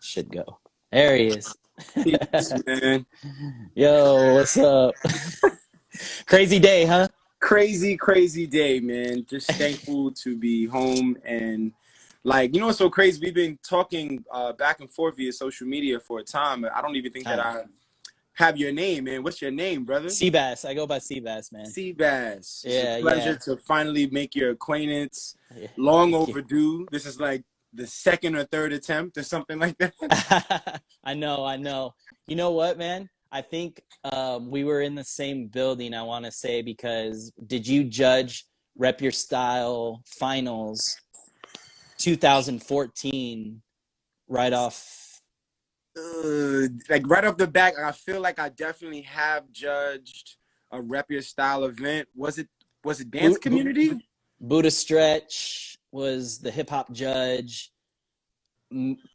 Should go. There he is. Peace, man. Yo, what's up? Crazy day, huh? Crazy, crazy day, man. Just thankful to be home and like, you know what's so crazy? We've been talking back and forth via social media for a time. I don't even think that I have your name, man. What's your name, brother? Seabass. I go by Seabass, man. Seabass. Yeah, It's a pleasure to finally make your acquaintance. Long overdue. This is like the second or third attempt or something like that. I know. You know what, man? I think we were in the same building, I want to say, because did you judge Rep Your Style Finals 2014 right off? Like right off the back, I feel like I definitely have judged a Rep Your Style event. Was it Dance Community? Buddha Stretch was the hip hop judge.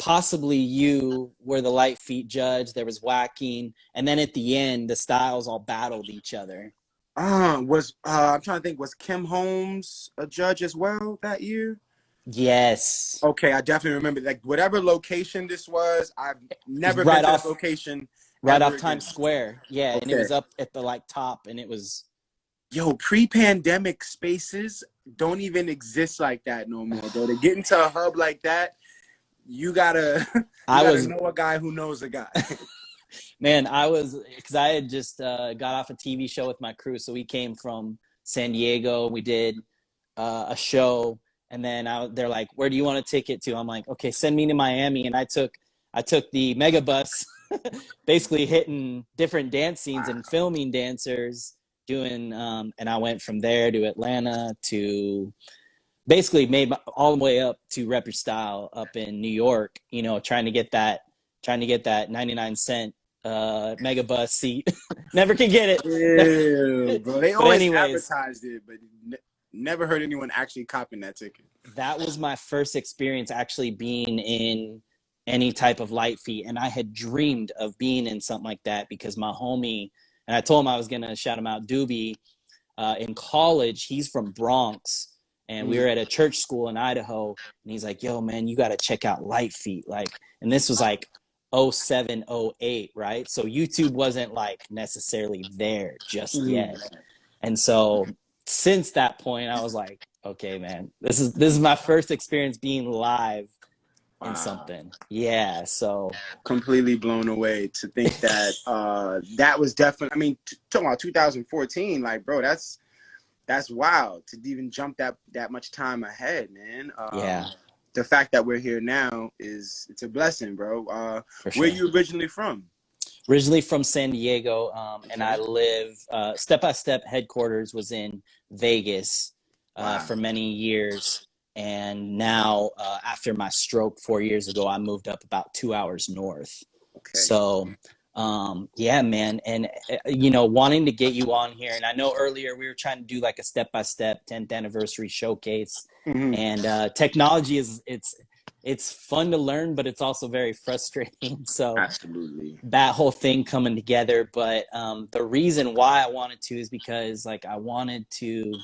Possibly you were the Lite Feet judge. There was whacking, and then at the end, the styles all battled each other. I'm trying to think. Was Kim Holmes a judge as well that year? Yes. Okay, I definitely remember. Like whatever location this was, I've never right been off, to that location. Right off Times Square. Yeah, okay. And it was up at the like top, and it was. Yo, pre-pandemic spaces don't even exist like that no more, bro. To get into a hub like that, you gotta know a guy who knows a guy. Man, because I had just got off a TV show with my crew, so we came from San Diego. We did a show, and then they're like, "Where do you want a ticket to?" I'm like, "Okay, send me to Miami." And I took the mega bus, basically hitting different dance scenes and filming dancers, doing, and I went from there to Atlanta to. Basically made all the way up to Rep Your Style up in New York, you know, trying to get that 99-cent mega bus seat. Never can get it. Yeah, bro. They always advertised it, but never heard anyone actually copying that ticket. That was my first experience actually being in any type of Lite Feet, and I had dreamed of being in something like that because my homie, and I told him I was gonna shout him out, Doobie, in college, he's from Bronx. And we were at a church school in Idaho, and he's like, "Yo, man, you got to check out Lite Feet." Like, and this was like 07, 08, right? So YouTube wasn't like necessarily there just yet. And so since that point, I was like, "Okay, man, this is my first experience being live in something." Yeah, so completely blown away to think that that was definitely. I mean, talking about 2014, like, bro, that's wild to even jump that much time ahead, man. Yeah. The fact that we're here now it's a blessing, bro. For sure. Where are you originally from? Originally from San Diego, and I live, Step by Step headquarters was in Vegas for many years. And now, after my stroke 4 years ago, I moved up about 2 hours north. Okay. So, yeah, man. And, you know, wanting to get you on here. And I know earlier we were trying to do like a step-by-step 10th anniversary showcase. And technology it's fun to learn, but it's also very frustrating. So absolutely, that whole thing coming together. But the reason why I wanted to is because like I wanted to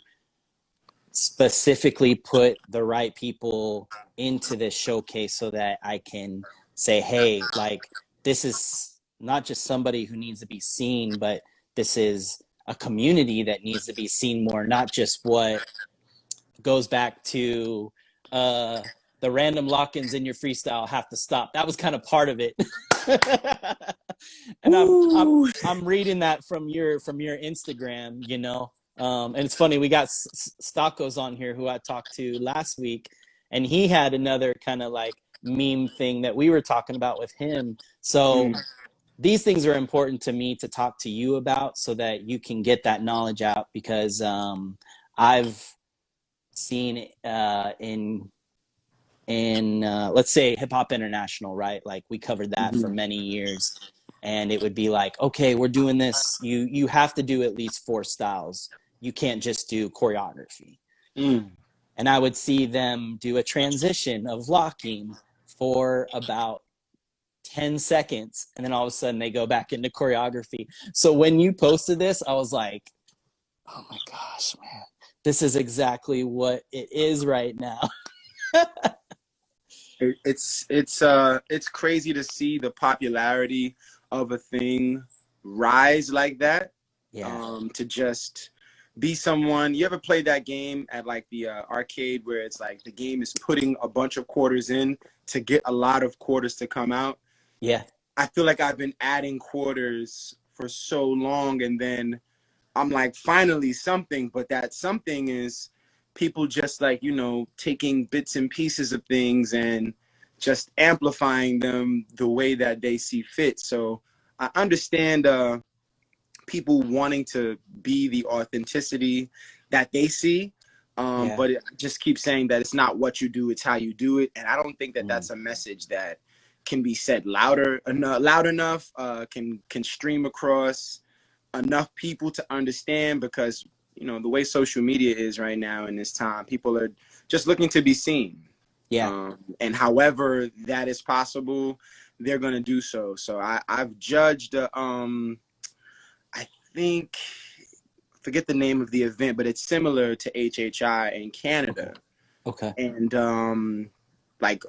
specifically put the right people into this showcase so that I can say, hey, like this is not just somebody who needs to be seen, but this is a community that needs to be seen more, not just what goes back to the random lock-ins in your freestyle have to stop. That was kind of part of it. And I'm reading that from your Instagram, you know. And it's funny, we got Stockos on here who I talked to last week, and he had another kind of like meme thing that we were talking about with him. So these things are important to me to talk to you about so that you can get that knowledge out, because I've seen in let's say Hip Hop International, right? Like we covered that for many years, and it would be like, okay, we're doing this. You have to do at least 4 styles. You can't just do choreography. And I would see them do a transition of locking for about 10 seconds, and then all of a sudden they go back into choreography. So when you posted this, I was like, oh my gosh, man, this is exactly what it is right now. It's crazy to see the popularity of a thing rise like that. Yeah. To just be someone. You ever played that game at like the arcade where it's like the game is putting a bunch of quarters in to get a lot of quarters to come out? Yeah. I feel like I've been adding quarters for so long, and then I'm like, finally something, but that something is people just like, taking bits and pieces of things and just amplifying them the way that they see fit. So I understand people wanting to be the authenticity that they see. Yeah. But it just keeps saying that it's not what you do, it's how you do it. And I don't think that Mm. that's a message that can be said loud enough, can stream across enough people to understand, because the way social media is right now in this time, people are just looking to be seen, Yeah. and however that is possible, they're going to do so. So I've judged I think, forget the name of the event, but it's similar to HHI in Okay. Canada. Okay. And like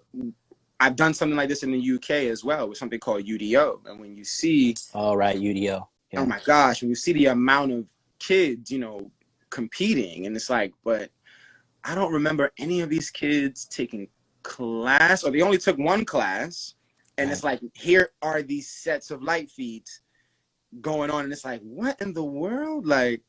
I've done something like this in the UK as well with something called UDO. And when you see, All right. UDO. oh Yeah. my gosh, when you see the amount of kids, competing, and it's like, but I don't remember any of these kids taking class, or they only took one class. And it's Right. like, here are these sets of light feet going on. And it's like, what in the world? Like,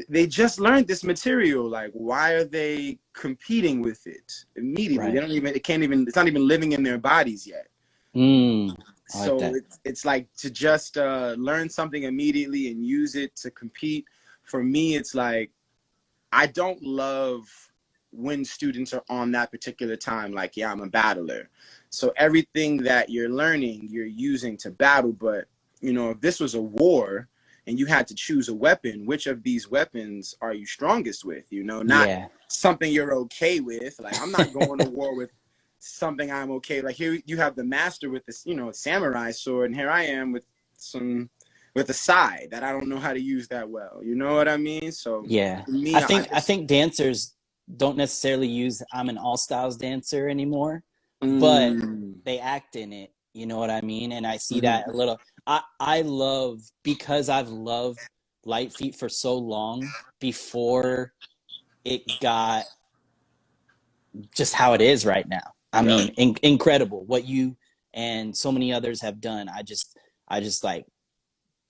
they just learned this material. Like, why are they competing with it immediately? They Right. don't even, it can't even, it's not even living in their bodies yet. Mm. I like So that. it's like, to just learn something immediately and use it to compete. For me, it's like, I don't love when students are on that particular time, like, yeah, I'm a battler. So everything that you're learning, you're using to battle. But, if this was a war and you had to choose a weapon, which of these weapons are you strongest with? Not Yeah. something you're okay with. Like, I'm not going to war with something I'm okay. Like, here you have the master with this, samurai sword, and here I am with a sai that I don't know how to use that well. You know what I mean? So Yeah. for me, I I think I just think dancers don't necessarily use I'm an all styles dancer anymore, but mm, they act in it. You know what I mean? And I see that a mm-hmm. little. I love, because I've loved Light Feet for so long before it got just how it is right now. I Yeah, mean, incredible what you and so many others have done. I just like,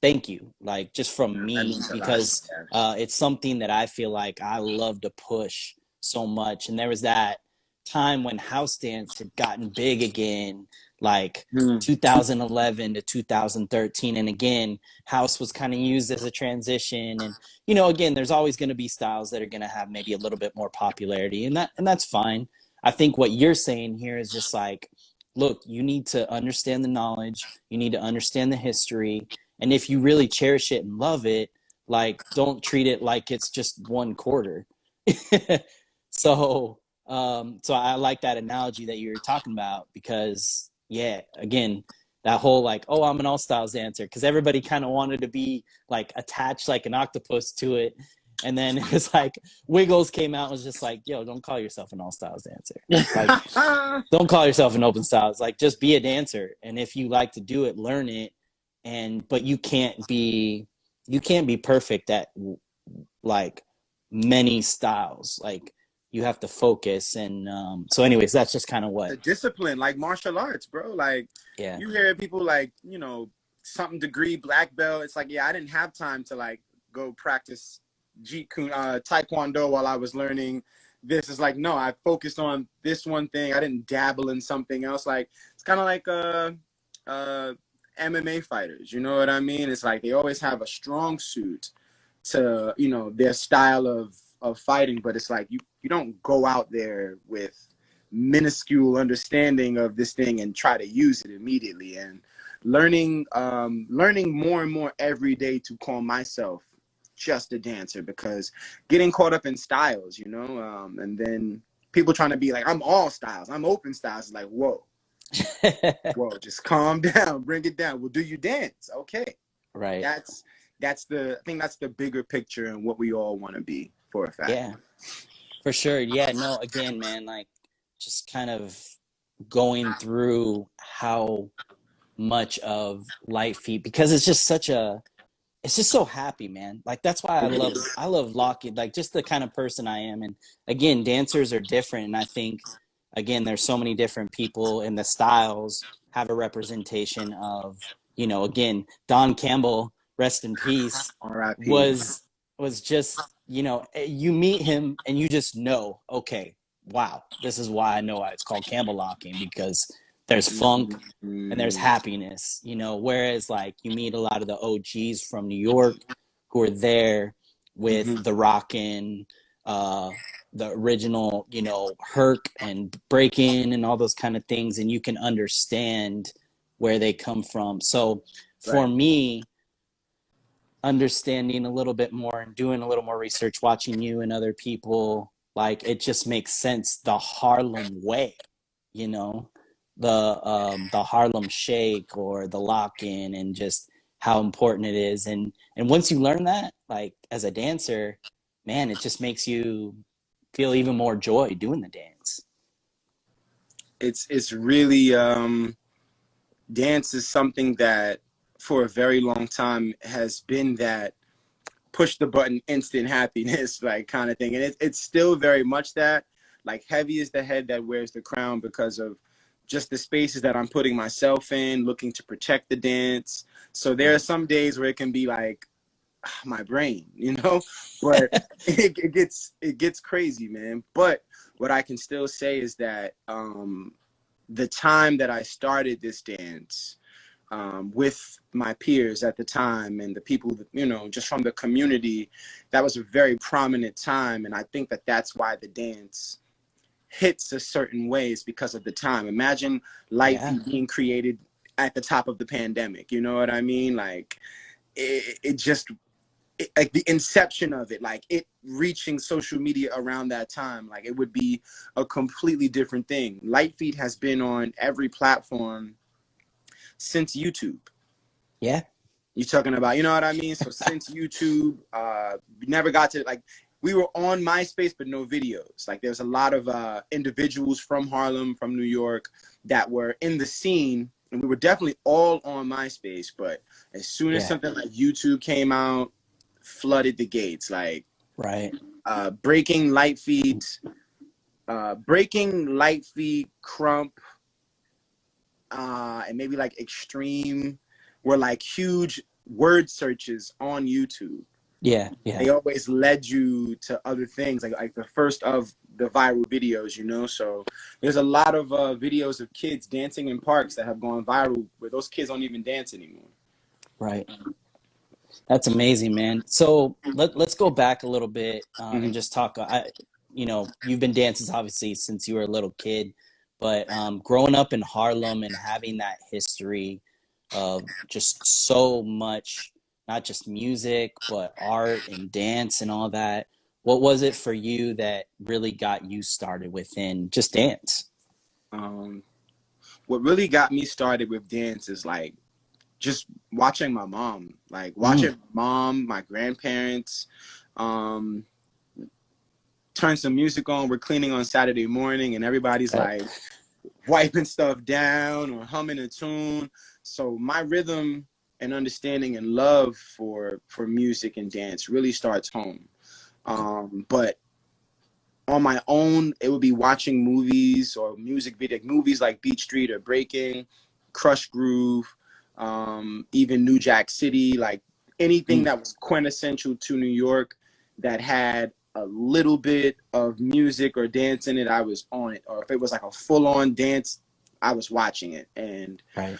thank you, like, just from that me, means a lot. because Yeah. it's something that I feel like I love to push so much. And there was that time when house dance had gotten big again, like Mm. 2011 to 2013, and again house was kind of used as a transition. And again, there's always going to be styles that are going to have maybe a little bit more popularity, and that's fine. I think what you're saying here is just like, look, you need to understand the knowledge, you need to understand the history, and if you really cherish it and love it, like, don't treat it like it's just one quarter. So I like that analogy that you were talking about, because yeah, again, that whole like, oh, I'm an all styles dancer, because everybody kind of wanted to be like attached like an octopus to it. And then it was like Wiggles came out and was just like, yo, don't call yourself an all styles dancer. Like, don't call yourself an open styles. Like, just be a dancer. And if you like to do it, learn it. But you can't be perfect at like many styles. Like, you have to focus. And so anyways, that's just kind of what. The discipline, like martial arts, bro. Like, Yeah. you hear people like, something degree black belt. It's like, yeah, I didn't have time to like go practice Jeet Kune, Taekwondo while I was learning this. Is like, no, I focused on this one thing. I didn't dabble in something else. Like, it's kind of like MMA fighters. You know what I mean? It's like they always have a strong suit to their style of fighting, but it's like you don't go out there with minuscule understanding of this thing and try to use it immediately. And learning more and more every day to call myself just a dancer, because getting caught up in styles, and then people trying to be like, I'm all styles, I'm open styles. It's like, whoa, just calm down, bring it down. Well, do you dance? Okay. Right. I think that's the bigger picture and what we all want to be, for a fact. Yeah, for sure. Yeah, no, again, man, like, just kind of going through how much of Lite Feet, because it's just such a, it's just so happy, man. Like that's why I love locking, like just the kind of person I am. And again, dancers are different, and I think again there's so many different people, and the styles have a representation of, you know, again, Don Campbell, rest in peace, R.I.P. was just, you know, you meet him and you just know, okay, wow, this is why I know it's called Campbell locking, because there's funk and there's happiness, you know, whereas like you meet a lot of the OGs from New York who are there with the rockin', uh, the original, you know, Herc and breaking and all those kind of things, and you can understand where they come from. So for Right. me, understanding a little bit more and doing a little more research, watching you and other people, like it just makes sense. The Harlem way, you know, the Harlem Shake or the lock in, and just how important it is. And once you learn that, like as a dancer, man, it just makes you feel even more joy doing the dance. It's really dance is something that for a very long time has been that push the button instant happiness like kind of thing, and it's still very much that. Like heavy is the head that wears the crown, because of just the spaces that I'm putting myself in, looking to protect the dance. So there are some days where it can be like my brain, you know, but it gets crazy, man. But what I can still say is that the time that I started this dance, with my peers at the time and the people that, you know, just from the community, that was a very prominent time. And I think that that's why the dance hits a certain ways, because of the time. Imagine Lite Yeah. Feet being created at the top of the pandemic. You know what I mean? Like it just, like the inception of it, like it reaching social media around that time, like it would be a completely different thing. Lite Feet has been on every platform since YouTube. Yeah. You're talking about, you know what I mean? So since YouTube, we never got to, like, we were on MySpace, but no videos. Like there's a lot of individuals from Harlem, from New York, that were in the scene, and we were definitely all on MySpace. But as soon as Yeah. something like YouTube came out, flooded the gates. Like Right. breaking Lite Feet, Crump, and maybe like Extreme were like huge word searches on YouTube. Yeah. Yeah. They always led you to other things, like the first of the viral videos, you know. So there's a lot of videos of kids dancing in parks that have gone viral, where those kids don't even dance anymore. Right. That's amazing, man. So let's go back a little bit, and Mm-hmm. just talk. You know, you've been dancing obviously since you were a little kid, but growing up in Harlem and having that history of just so much, not just music, but art and dance and all that. What was it for you that really got you started within just dance? Um, what really got me started with dance is like just watching my mom, Mm, my grandparents, um, turn some music on. We're cleaning on Saturday morning, and everybody's right. like wiping stuff down or humming a tune. So my rhythm and understanding and love for music and dance really starts home. But on my own, it would be watching movies or music video, movies like Beat Street or Breaking, Crush Groove, even New Jack City, like anything Mm, that was quintessential to New York that had a little bit of music or dance in it, I was on it. Or if it was like a full-on dance, I was watching it. And right.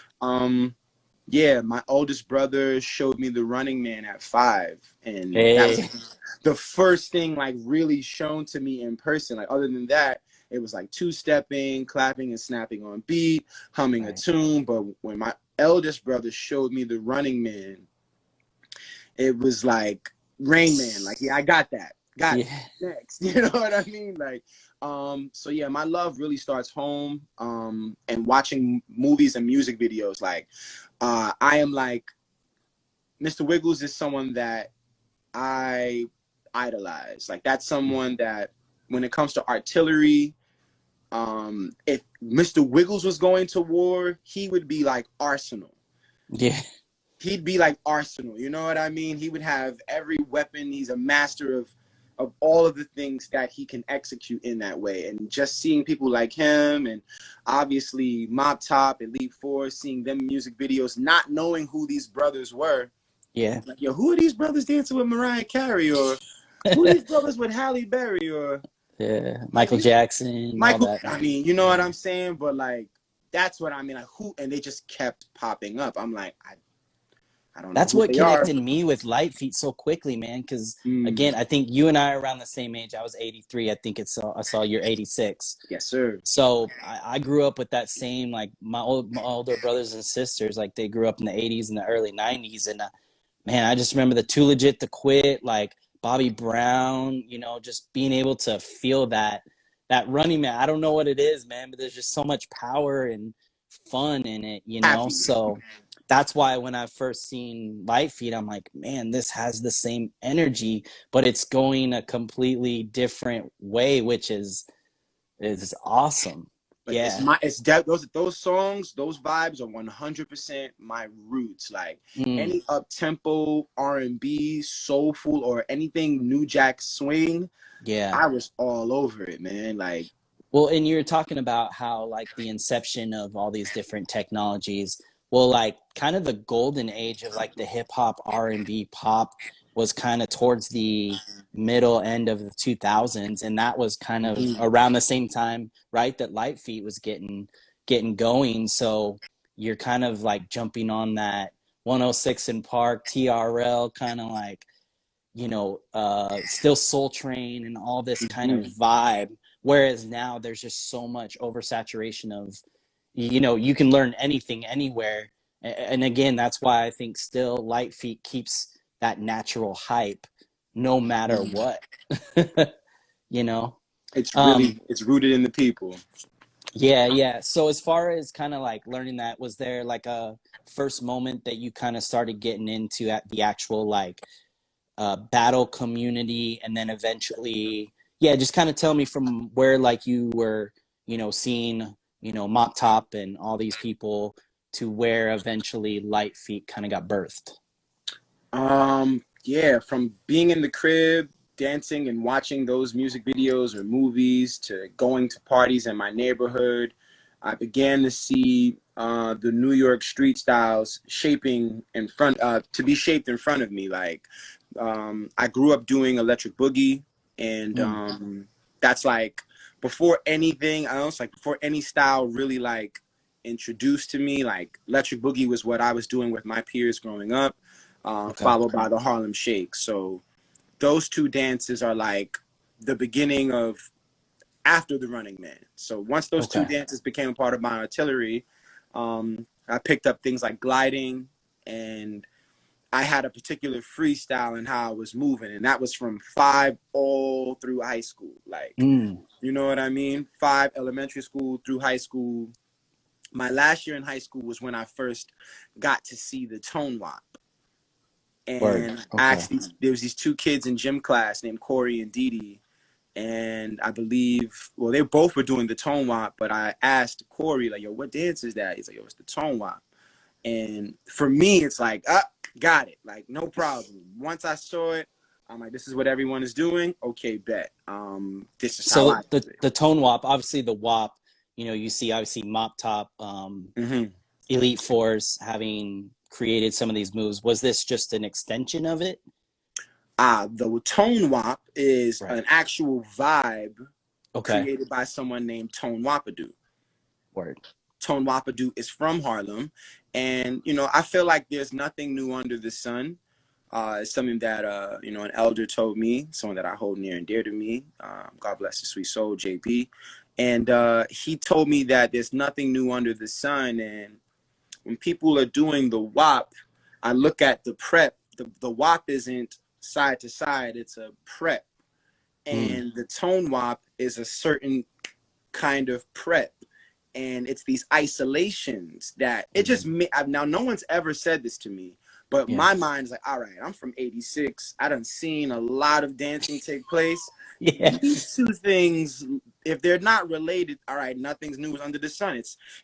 yeah, my oldest brother showed me the Running Man at 5, and that Hey. was the first thing like really shown to me in person. Like other than that, it was like two-stepping, clapping and snapping on beat, humming a Right. tune. But when my eldest brother showed me the Running Man, it was like Rain Man. Like, yeah, I got that. Got it. Yeah. Next. You know what I mean? Like, so yeah, my love really starts home, and watching movies and music videos. Like, I am like, Mr. Wiggles is someone that I idolize. Like, that's someone that when it comes to artillery, If Mr. Wiggles was going to war, he would be like Arsenal. Yeah. He'd be like Arsenal, you know what I mean? He would have every weapon. He's a master of all of the things that he can execute in that way. And just seeing people like him, and obviously Mop Top, Elite Force, seeing them music videos, not knowing who these brothers were. Yeah. Like, yo, who are these brothers dancing with Mariah Carey? Or who are these brothers with Halle Berry? Or Yeah, Michael Jackson, all Michael, that. I mean, you know what I'm saying? But like, that's what I mean. Like, who? And they just kept popping up. I'm like, I don't know That's who what they are. connected me with Lite Feet so quickly, man. Because Mm. again, I think you and I are around the same age. I was 83. I think I saw you're 86. Yes, sir. So I grew up with that same, like my older brothers and sisters, like they grew up in the 80s and the early 90s. And man, I just remember the Too Legit to Quit, like Bobby Brown, you know, just being able to feel that Running Man. I don't know what it is, man, but there's just so much power and fun in it, you know? Happy. So that's why when I first seen Lite Feet, I'm like, man, this has the same energy, but it's going a completely different way, which is awesome. But Yeah. those songs, those vibes are 100% my roots. Like any up tempo R&B, soulful, or anything New Jack Swing, Yeah. I was all over it, man. Like, well, and you're talking about how like the inception of all these different technologies. Well, like kind of the golden age of like the hip hop, R&B, pop was kind of towards the middle end of the 2000s, and that was kind of around the same time, right, that Lite Feet was getting going. So you're kind of like jumping on that 106 in Park, TRL, kind of like, you know, Still Soul Train and all this kind of vibe. Whereas now there's just so much oversaturation of, you know, you can learn anything anywhere. And again, that's why I think still Lite Feet keeps that natural hype no matter what. You know? it's rooted in the people. Yeah. So as far as kind of like learning that, was there like a first moment that you kind of started getting into at the actual like battle community, and then eventually, yeah, just kind of tell me from where like you were, you know, seeing, you know, Mop Top and all these people to where eventually Lite Feet kind of got birthed. Yeah, from being in the crib, dancing and watching those music videos or movies, to going to parties in my neighborhood, I began to see the New York street styles shaping to be shaped in front of me. Like, I grew up doing electric boogie, and that's like before anything else, like before any style really like introduced to me. Like electric boogie was what I was doing with my peers growing up, followed by the Harlem Shake. So those two dances are like the beginning of after the Running Man. So once those two dances became a part of my artillery, I picked up things like gliding, and I had a particular freestyle in how I was moving, and that was from 5 all through high school. Like, you know what I mean? 5 elementary school through high school. My last year in high school was when I first got to see the tone wop. And actually, there was these 2 kids in gym class named Corey and Didi. And I believe, well, they both were doing the tone wop, but I asked Corey, like, yo, what dance is that? He's like, yo, it's the tone wop. And for me, it's like, got it. Like, no problem. Once I saw it, I'm like, this is what everyone is doing. Okay, bet. This is how I do it. The tone wop, obviously the wop, you know, you see obviously Mop Top, Elite Force having created some of these moves. Was this just an extension of it? The tone wop is an actual vibe created by someone named Tone Wapadoo. Tone Wapadoo is from Harlem, and you know, I feel like there's nothing new under the sun. It's something that you know, an elder told me, someone that I hold near and dear to me. God bless his sweet soul, JP. And he told me that there's nothing new under the sun. And when people are doing the WAP, I look at the prep. The WAP isn't side to side, it's a prep. And the tone WAP is a certain kind of prep. And it's these isolations that it just, now no one's ever said this to me, but my mind is like, all right, I'm from 86. I done seen a lot of dancing take place. Yeah. these two things, if they're not related, all right, nothing's new under the sun.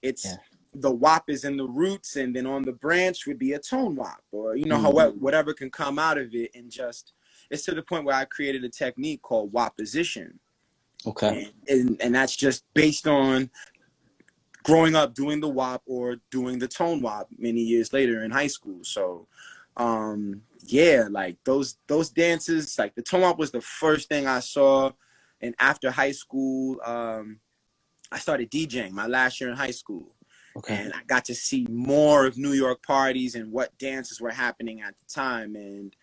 It's Yeah. the WAP is in the roots, and then on the branch would be a tone WAP, or Mm. whatever can come out of it, and just it's to the point where I created a technique called WAP position, Okay. and that's just based on growing up doing the WAP or doing the tone WAP many years later in high school. So yeah, like those dances, like the tone WAP was the first thing I saw. And after high school, I started DJing my last year in high school. Okay. And I got to see more of New York parties and what dances were happening at the time. And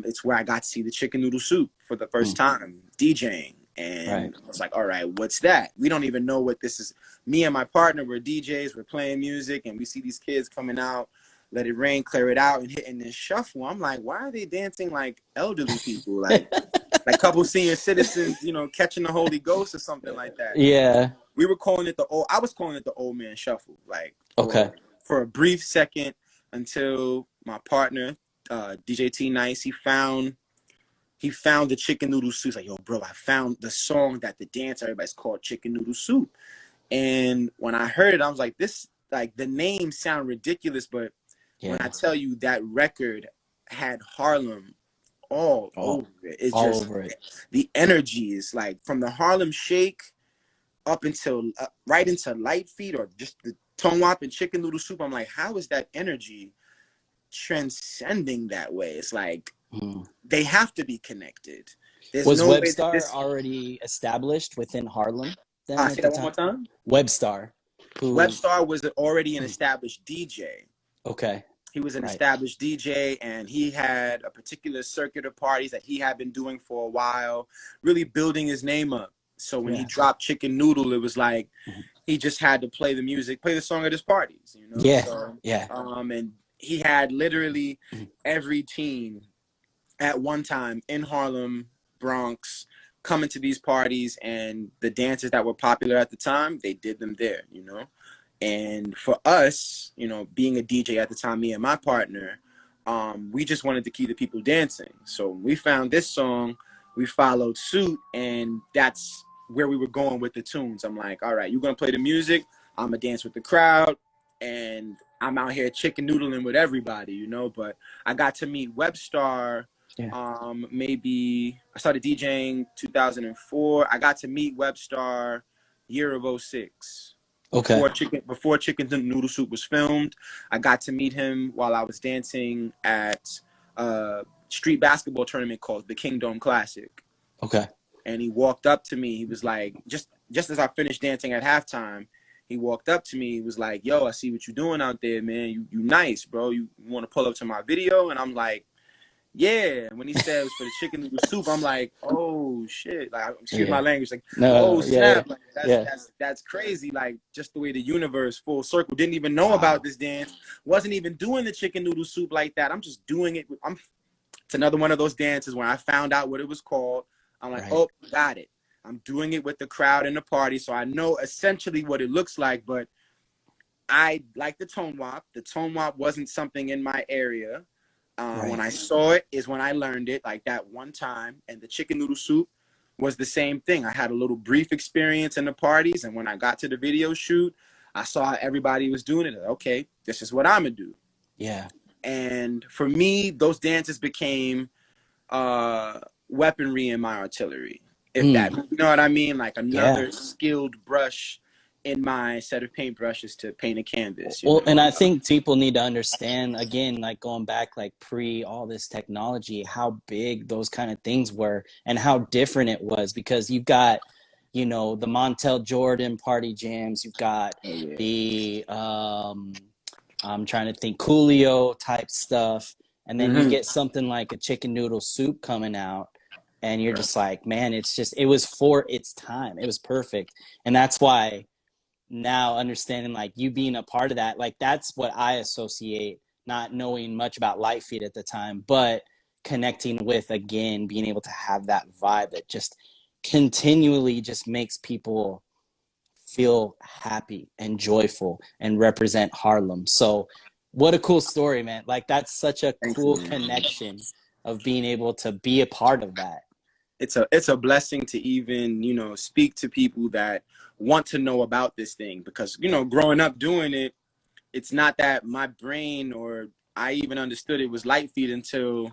it's where I got to see the chicken noodle soup for the first time DJing. And I was like, all right, what's that? We don't even know what this is. Me and my partner were DJs, we're playing music, and we see these kids coming out, let it rain, clear it out, and hitting this shuffle. I'm like, why are they dancing like elderly people? Like couple senior citizens, catching the Holy Ghost or something like that. Yeah. We were calling it I was calling it the old man shuffle. Like for a brief second until my partner, DJ T Nice, he found the chicken noodle soup. He's like, yo, bro, I found the song that the dance everybody's called Chicken Noodle Soup. And when I heard it, I was like, this, like, the name sound ridiculous, but when I tell you that record had Harlem all over it, it's all just over it. The energy is like from the Harlem Shake up until right into Lite Feet or just the tone wop and chicken noodle soup. I'm like, how is that energy transcending that way? It's like they have to be connected. There's was no Webstar way that already established within Harlem then say at the that one time? more time. Webstar, Webstar was already an established DJ. Okay. He was an established DJ, and he had a particular circuit of parties that he had been doing for a while, really building his name up. So when he dropped Chicken Noodle, it was like he just had to play the music, play the song at his parties, Yeah. So, yeah. And he had literally every team at one time in Harlem, Bronx, coming to these parties, and the dances that were popular at the time, they did them there, And for us, being a DJ at the time, me and my partner, we just wanted to keep the people dancing. So when we found this song, we followed suit, and that's where we were going with the tunes. I'm like, all right, you're going to play the music, I'm going to dance with the crowd, and I'm out here chicken noodling with everybody, But I got to meet Webstar. Maybe I started DJing 2004. I got to meet Webstar year of 06. Okay. Before Chicken Noodle Soup was filmed, I got to meet him while I was dancing at a street basketball tournament called the Kingdom Classic. Okay. And he walked up to me. He was like, just as I finished dancing at halftime, he walked up to me. He was like, yo, I see what you're doing out there, man. You nice, bro. You want to pull up to my video? And I'm like, yeah. And when he said it was for the chicken noodle soup, I'm like, oh shit. Like, excuse my language. Like, oh snap. Like, that's crazy. Like, just the way the universe full circle. Didn't even know about this dance. Wasn't even doing the chicken noodle soup like that. I'm just doing it. It's another one of those dances where I found out what it was called. I'm like, oh, got it. I'm doing it with the crowd in the party, so I know essentially what it looks like, but I like the tone wop. The tone wop wasn't something in my area. When I saw it is when I learned it, like that one time. And the chicken noodle soup was the same thing. I had a little brief experience in the parties, and when I got to the video shoot, I saw everybody was doing it. Okay, this is what I'm gonna do. Yeah. And for me, those dances became weaponry in my artillery. If that, you know what I mean? Like another skilled brush in my set of paintbrushes to paint a canvas. Well, and I think people need to understand, again, like going back, like pre all this technology, how big those kind of things were and how different it was, because you've got, the Montel Jordan party jams, you've got the, I'm trying to think, Coolio type stuff. And then you get something like a chicken noodle soup coming out, and you're just like, man, it was for its time. It was perfect. And that's why now understanding, like, you being a part of that, like, that's what I associate, not knowing much about Lite Feet at the time, but connecting with, again, being able to have that vibe that just continually just makes people feel happy and joyful and represent Harlem. So what a cool story, man. Like, that's such a cool connection of being able to be a part of that. it's a blessing to even, you know, speak to people that want to know about this thing, because, you know, growing up doing it, it's not that my brain or I even understood it was Lite Feet until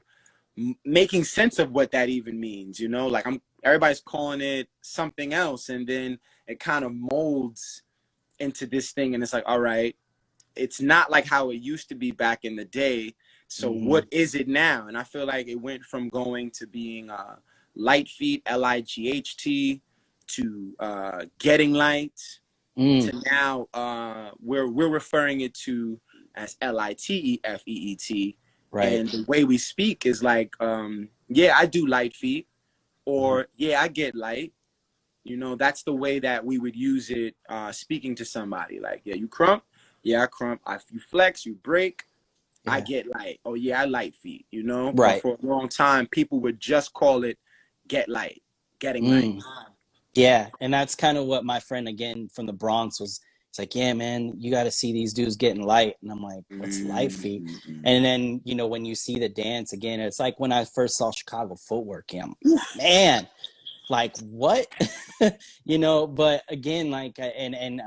making sense of what that even means, you know, like everybody's calling it something else, and then it kind of molds into this thing, and it's like, all right, it's not like how it used to be back in the day. So what is it now? And I feel like it went from going to being Lite Feet, Light, to getting light, to now we're referring it to as Litefeet. Right. And the way we speak is like, yeah, I do Lite Feet, or yeah, I get light. You know, that's the way that we would use it speaking to somebody. Like, yeah, you crump, yeah, I crump. You flex, you break, I get light. Oh yeah, I Lite Feet, you know. But Right. for a long time, people would just call it get light, getting light. Yeah, and that's kind of what my friend again from the Bronx was. It's like, yeah, man, you got to see these dudes getting light, and I'm like, what's Lite Feet? And then, you know, when you see the dance again, it's like when I first saw Chicago Footwork, I'm man, like what, you know. But again, like, and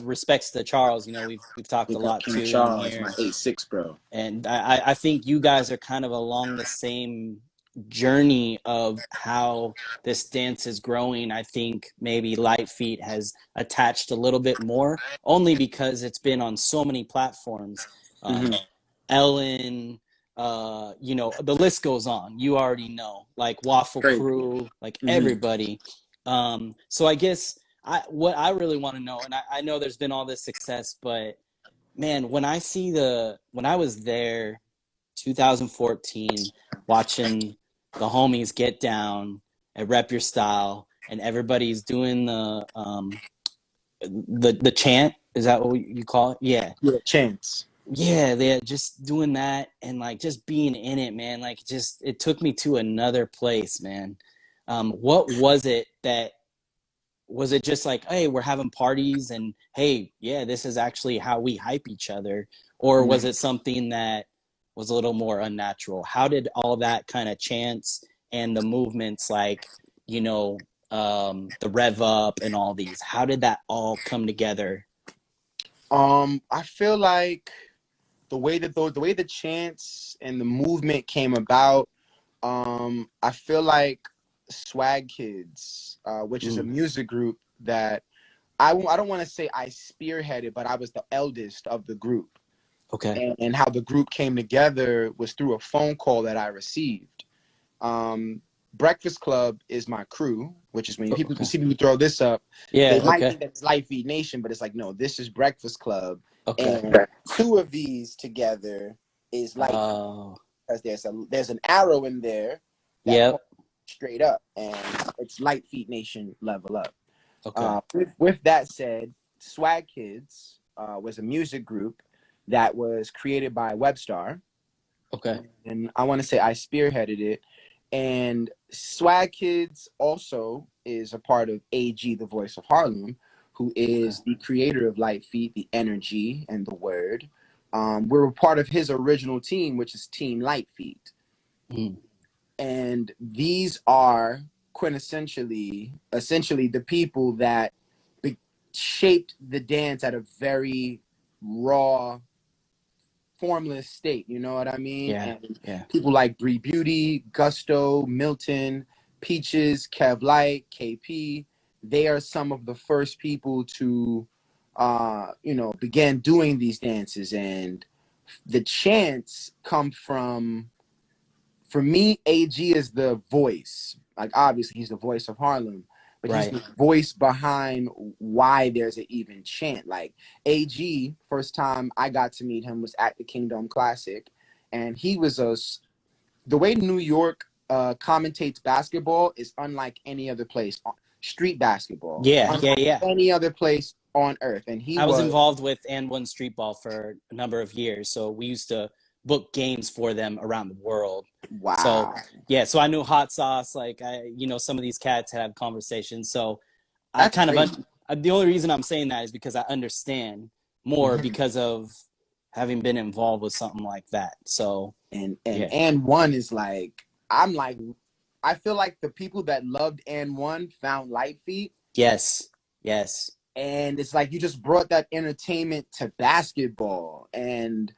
respects to Charles, you know, we've talked a Big up lot King too on Charles, here, my 8'6", bro. and I think you guys are kind of along the same journey of how this dance is growing. I think maybe Lite Feet has attached a little bit more, only because it's been on so many platforms. Ellen, you know, the list goes on. You already know, like Waffle Great. Crew, like everybody. So I guess what I really want to know, and I know there's been all this success, but man, when I was there 2014 watching the homies get down and Rep Your Style, and everybody's doing the chant, is that what you call it? Yeah, Chance. yeah, they're just doing that, and like just being in it, man. Like, just it took me to another place, man. What was it that was it just like, hey, we're having parties, and hey, yeah, this is actually how we hype each other? Or was it something that was a little more unnatural? How did all that kind of chance and the movements, like, you know, the rev up and all these, how did that all come together? I feel like the way the chants and the movement came about, I feel like Swag Kids, which is a music group that I don't want to say I spearheaded, but I was the eldest of the group. Okay. And how the group came together was through a phone call that I received. Breakfast Club is my crew, which is when people see people throw this up, they might think that it's Lite Feet Nation, but it's like, no, this is Breakfast Club. And two of these together is Lite Feet, because there's an arrow in there that points straight up, and it's Lite Feet Nation level up. With that said, Swag Kids was a music group that was created by Webstar. And I want to say I spearheaded it. And Swag Kids also is a part of A.G, the voice of Harlem, who is the creator of Lite Feet, the energy and the word. We're a part of his original team, which is Team Lite Feet. And these are essentially the people that shaped the dance at a very raw, formless state, you know what I mean? And people like Bree Beauty, Gusto, Milton, Peaches, Kev Light, KP, they are some of the first people to you know, began doing these dances. And the chants come from, for me, AG is the voice. Like, obviously he's the voice of Harlem, but he's the voice behind why there's an even chant. Like, AG, first time I got to meet him was at the Kingdom Classic, and he was the way New York commentates basketball is unlike any other place. Street basketball, any other place on earth. And I was involved with and won street ball for a number of years, so we used to book games for them around the world. Wow. So yeah, so I knew Hot Sauce. Like, you know, some of these cats have conversations. So I kind of the only reason I'm saying that is because I understand more because of having been involved with something like that. So and one is like, I'm like I feel like the people that loved and one found Lite Feet. Yes. Yes. And it's like you just brought that entertainment to basketball. And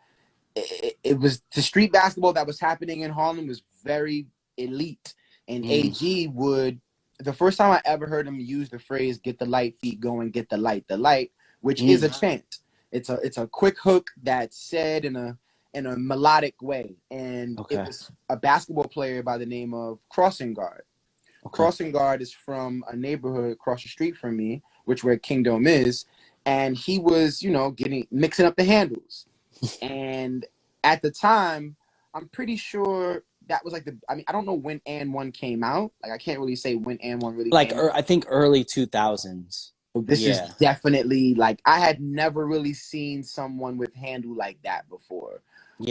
it was the street basketball that was happening in Harlem was very elite. And AG would, the first time I ever heard him use the phrase "get the light feet going, get the light," which is a chant. It's a quick hook that's said in a melodic way. And it was a basketball player by the name of Crossing Guard. Crossing Guard is from a neighborhood across the street from me, which where Kingdom is, and he was, you know, mixing up the handles. And at the time, I'm pretty sure that was like I don't know when and one came out. Like I can't really say when and one really came out. I think early 2000s. So this is definitely like I had never really seen someone with handle like that before.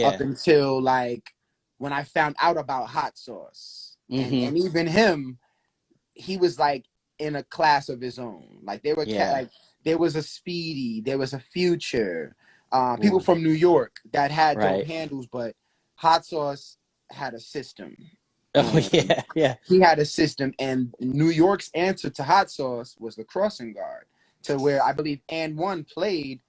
Up until like when I found out about hot sauce. And even him, he was like in a class of his own. Like they were like there was a Speedy, there was a Future, people from New York that had dope handles, but hot sauce had a system. He had a system, and New York's answer to hot sauce was the Crossing Guard, to where I believe and one played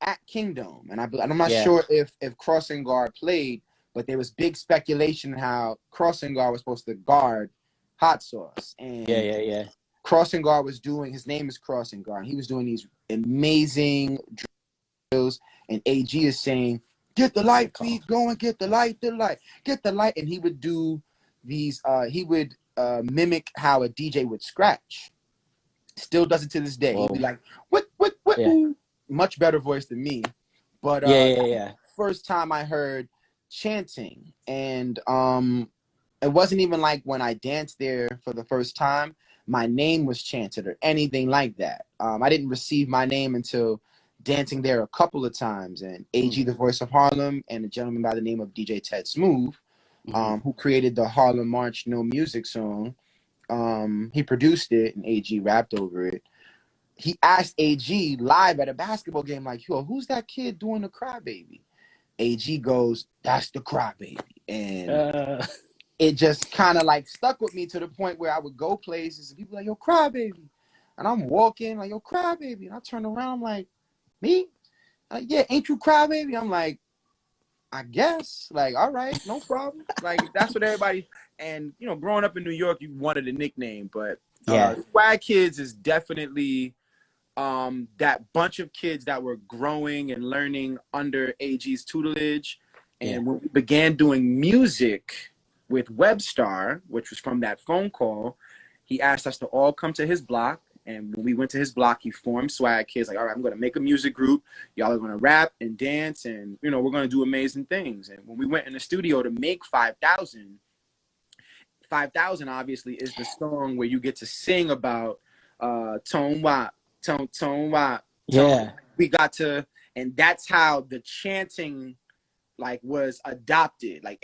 at Kingdom, and I'm not sure if Crossing Guard played, but there was big speculation how Crossing Guard was supposed to guard hot sauce. And Crossing Guard was doing, his name is Crossing Guard, and he was doing these amazing drills, and AG is saying, "Get the light feet going, get the light, get the light," and he would do these he would mimic how a DJ would scratch. Still does it to this day. He'd be like, what much better voice than me. But first time I heard chanting, and it wasn't even like when I danced there for the first time, my name was chanted or anything like that. I didn't receive my name until dancing there a couple of times. And AG, the voice of Harlem, and a gentleman by the name of DJ Ted Smooth, who created the Harlem March No Music song, he produced it, and AG rapped over it. He asked AG live at a basketball game, like, "Yo, who's that kid doing the Crybaby?" AG goes, "That's the Crybaby." And it just kind of like stuck with me to the point where I would go places and people like, "Yo, Crybaby," and I'm walking like, "Yo, Crybaby," and I turn around, I'm like, "Me?" Like, "Yeah, ain't you Crybaby?" I'm like, "I guess." Like, "All right, no problem." Like, that's what everybody. And you know, growing up in New York, you wanted a nickname, but Swag Kids is definitely that bunch of kids that were growing and learning under AG's tutelage. And when we began doing music with Webstar, which was from that phone call, he asked us to all come to his block. And when we went to his block, he formed Swag Kids. Like, "All right, I'm going to make a music group. Y'all are going to rap and dance, and, you know, we're going to do amazing things." And when we went in the studio to make 5,000 obviously is the song where you get to sing about tone wop, tone wop. We got to, and that's how the chanting like was adopted. Like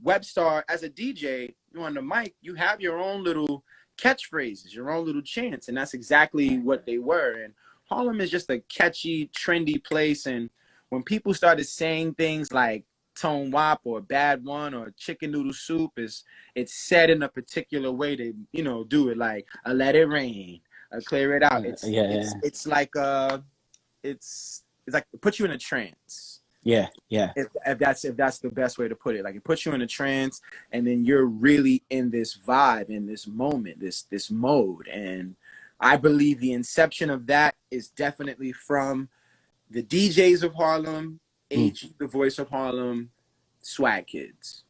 Webstar, as a DJ, you on the mic, you have your own little catchphrases, your own little chants, and that's exactly what they were. And Harlem is just a catchy, trendy place, and when people started saying things like Tone Wop or Bad One or Chicken Noodle Soup, it's said in a particular way to, you know, do it, like a "Let It Rain," a "Clear It Out." It's like it's like it puts you in a trance. If that's the best way to put it. Like, it puts you in a trance, and then you're really in this vibe, in this moment, this mode. And I believe the inception of that is definitely from the DJs of Harlem, AG, the voice of Harlem, Swag Kids.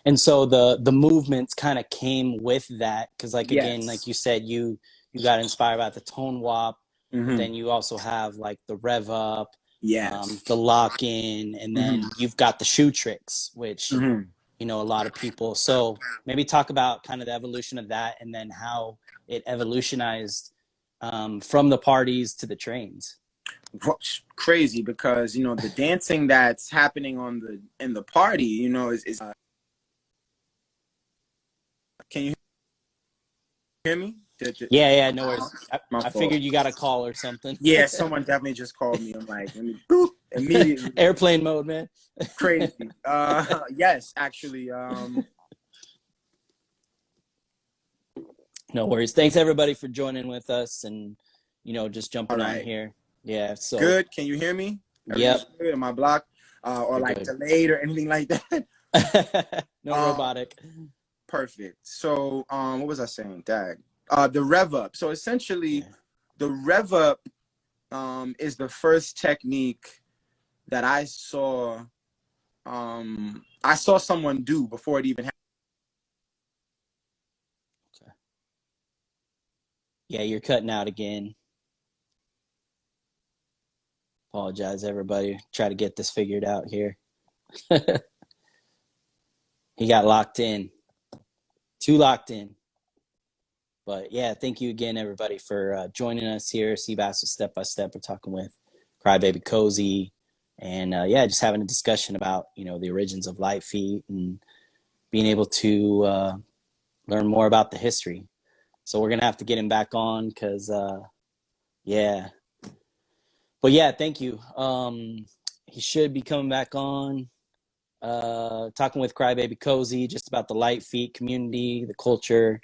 And so the movements kind of came with that, because like again, like you said, you got inspired by the Tone Wop, but then you also have like the Rev Up, the Lock In, and then you've got the Shoe Tricks, which you know, a lot of people. So maybe talk about kind of the evolution of that, and then how it evolutionized from the parties to the trains. Crazy, because you know the dancing that's happening in the party, you know, is can you hear me? No worries. I figured you got a call or something. Yeah, someone definitely just called me. I'm like, let me boop, immediately. Airplane mode, man. Crazy. Yes, actually. No worries. Thanks everybody for joining with us and, just All jumping on right. here. Yeah. So, Good. Can you hear me? yep, Everything's good. Am I blocked or you're like good. delayed or anything like that? No um, robotic. Perfect. So, what was I saying? Dag. The rev up. So essentially, Yeah. the rev up is the first technique that I saw someone do before it even happened. Okay. Yeah, you're cutting out again. Apologize, everybody. Try to get this figured out here. He got locked in. Too locked in. But yeah, thank you again, everybody, for joining us here. Seabass with Step by Step. We're talking with Chrybaby Cozie, and yeah, just having a discussion about the origins of Lite Feet and being able to learn more about the history. So we're gonna have to get him back on because yeah. But yeah, thank you. He should be coming back on. Talking with Chrybaby Cozie just about the Lite Feet community, the culture.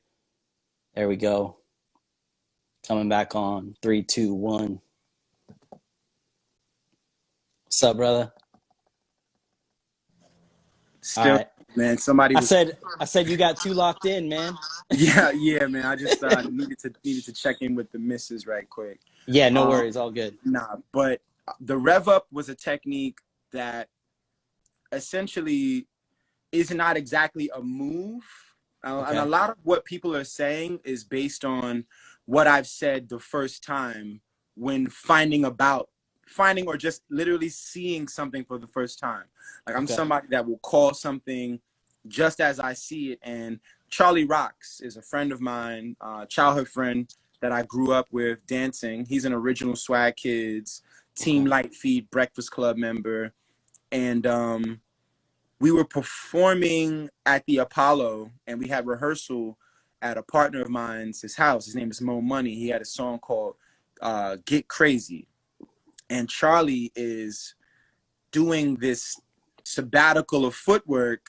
There we go. Coming back on 3, 2, 1. What's up, brother? All Still, right. man. Somebody I was. said you got too locked in, man. Yeah, man. I just needed to check in with the missus right quick. Yeah, no Um, worries, all good. nah, but the rev up was a technique that essentially is not exactly a move. And a Okay. lot of what people are saying is based on what I've said the first time when finding or just literally seeing something for the first time. Like I'm Okay. somebody that will call something just as I see it. And Charlie Rocks is a friend of mine, childhood friend that I grew up with dancing. He's an original Swag Kids, Team Okay. Lite Feet, Breakfast Club member. And we were performing at the Apollo and we had rehearsal at a partner of mine's his house. His name is Mo Money. He had a song called Get Crazy. And Charlie is doing this sabbatical of footwork,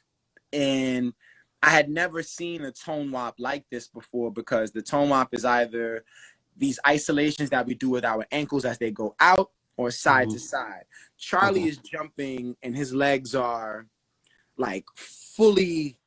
and I had never seen a tone wop like this before, because the tone wop is either these isolations that we do with our ankles as they go out or side Mm-hmm. to side. Charlie Okay. is jumping and his legs are like fully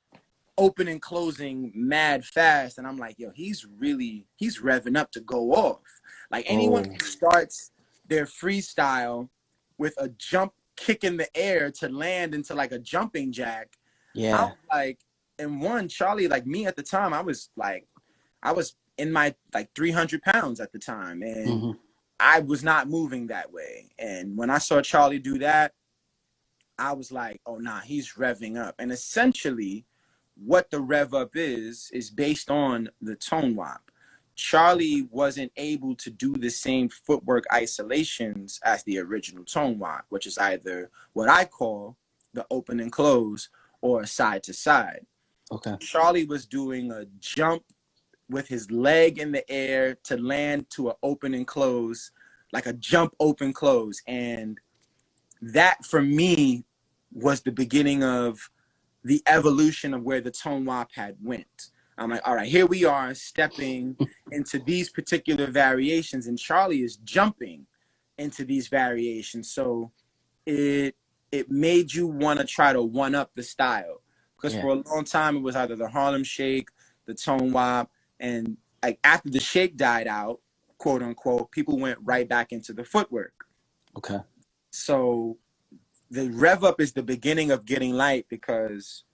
open and closing mad fast, and I'm like, yo, he's revving up to go off. Like anyone Oh. who starts their freestyle with a jump kick in the air to land into like a jumping jack, I Yeah. was like, and one, Charlie, like me at the time, I was in my like 300 pounds at the time, and Mm-hmm. I was not moving that way. And when I saw Charlie do that, I was like, oh nah, he's revving up. And essentially what the rev up is based on the tone wop. Charlie wasn't able to do the same footwork isolations as the original tone wop, which is either what I call the open and close or side to side. Okay. Charlie was doing a jump with his leg in the air to land to an open and close, like a jump open close. And that for me was the beginning of the evolution of where the tone wop had went. I'm like, all right, here we are stepping into these particular variations, and Charlie is jumping into these variations. So it made you want to try to one up the style, because Yeah. for a long time it was either the Harlem Shake, the tone wop, and like after the shake died out, quote unquote, people went right back into the footwork. Okay. So the rev up is the beginning of getting light, because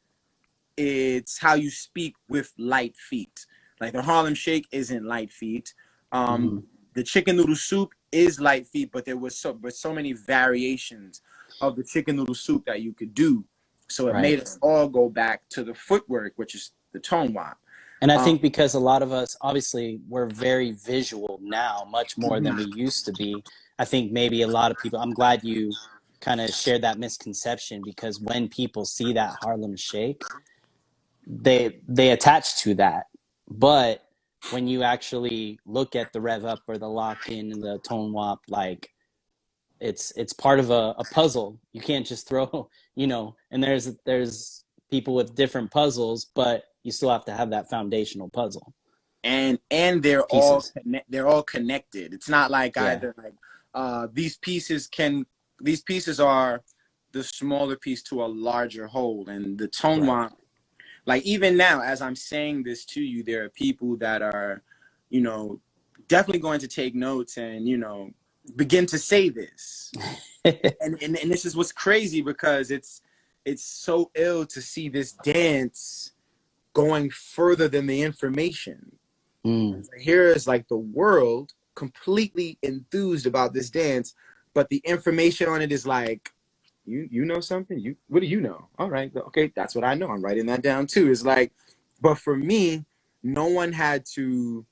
it's how you speak with light feet. Like the Harlem Shake isn't light feet. Mm-hmm. The chicken noodle soup is light feet, but there was so many variations of the chicken noodle soup that you could do. So it Right. made us all go back to the footwork, which is the tone wop. And I Um, think because a lot of us, obviously, we're very visual now, much more than we used to be. I think maybe a lot of people, I'm glad you kind of shared that misconception, because when people see that Harlem Shake, they attach to that. But when you actually look at the rev up or the lock in and the tone wop, like it's part of a puzzle. You can't just throw, and there's people with different puzzles, but you still have to have that foundational puzzle. and they're pieces. they're all connected. It's not like Yeah. either like these pieces are the smaller piece to a larger whole, and the tone Right. wop. Like even now, as I'm saying this to you, there are people that are, you know, definitely going to take notes and, you know, begin to say this. And this is what's crazy, because it's so ill to see this dance going further than the information. Here is like the world completely enthused about this dance, but the information on it is like, you know something? What do you know? All right, okay, that's what I know. I'm writing that down too. It's like, but for me, no one had to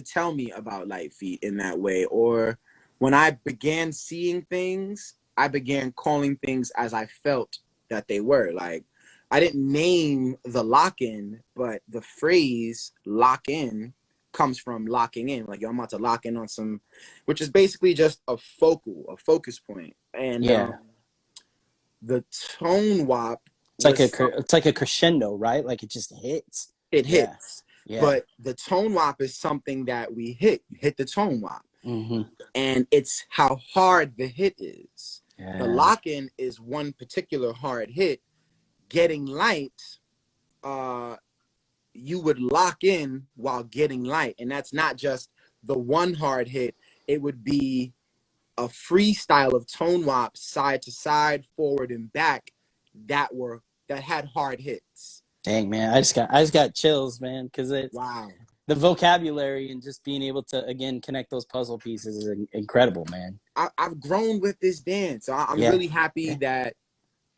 tell me about Lite Feet in that way. Or when I began seeing things, I began calling things as I felt that they were. Like, I didn't name the lock-in, but the phrase lock in comes from locking in. Like, yo, I'm about to lock in on some, which is basically just a focus point. And Yeah. the tone wop It's like a crescendo, right? Like it just hits. it Yeah. hits. Yeah. But the tone wop is something that we hit. You hit the tone wop. And it's how hard the hit is. Yeah. The lock-in is one particular hard hit. Getting light, you would lock in while getting light. And that's not just the one hard hit. It would be a freestyle of tone wops, side to side, forward and back, that had hard hits. Dang, man, I just got chills, man, because it's Wow. the vocabulary and just being able to again connect those puzzle pieces is incredible, man. I've grown with this dance. I'm really happy that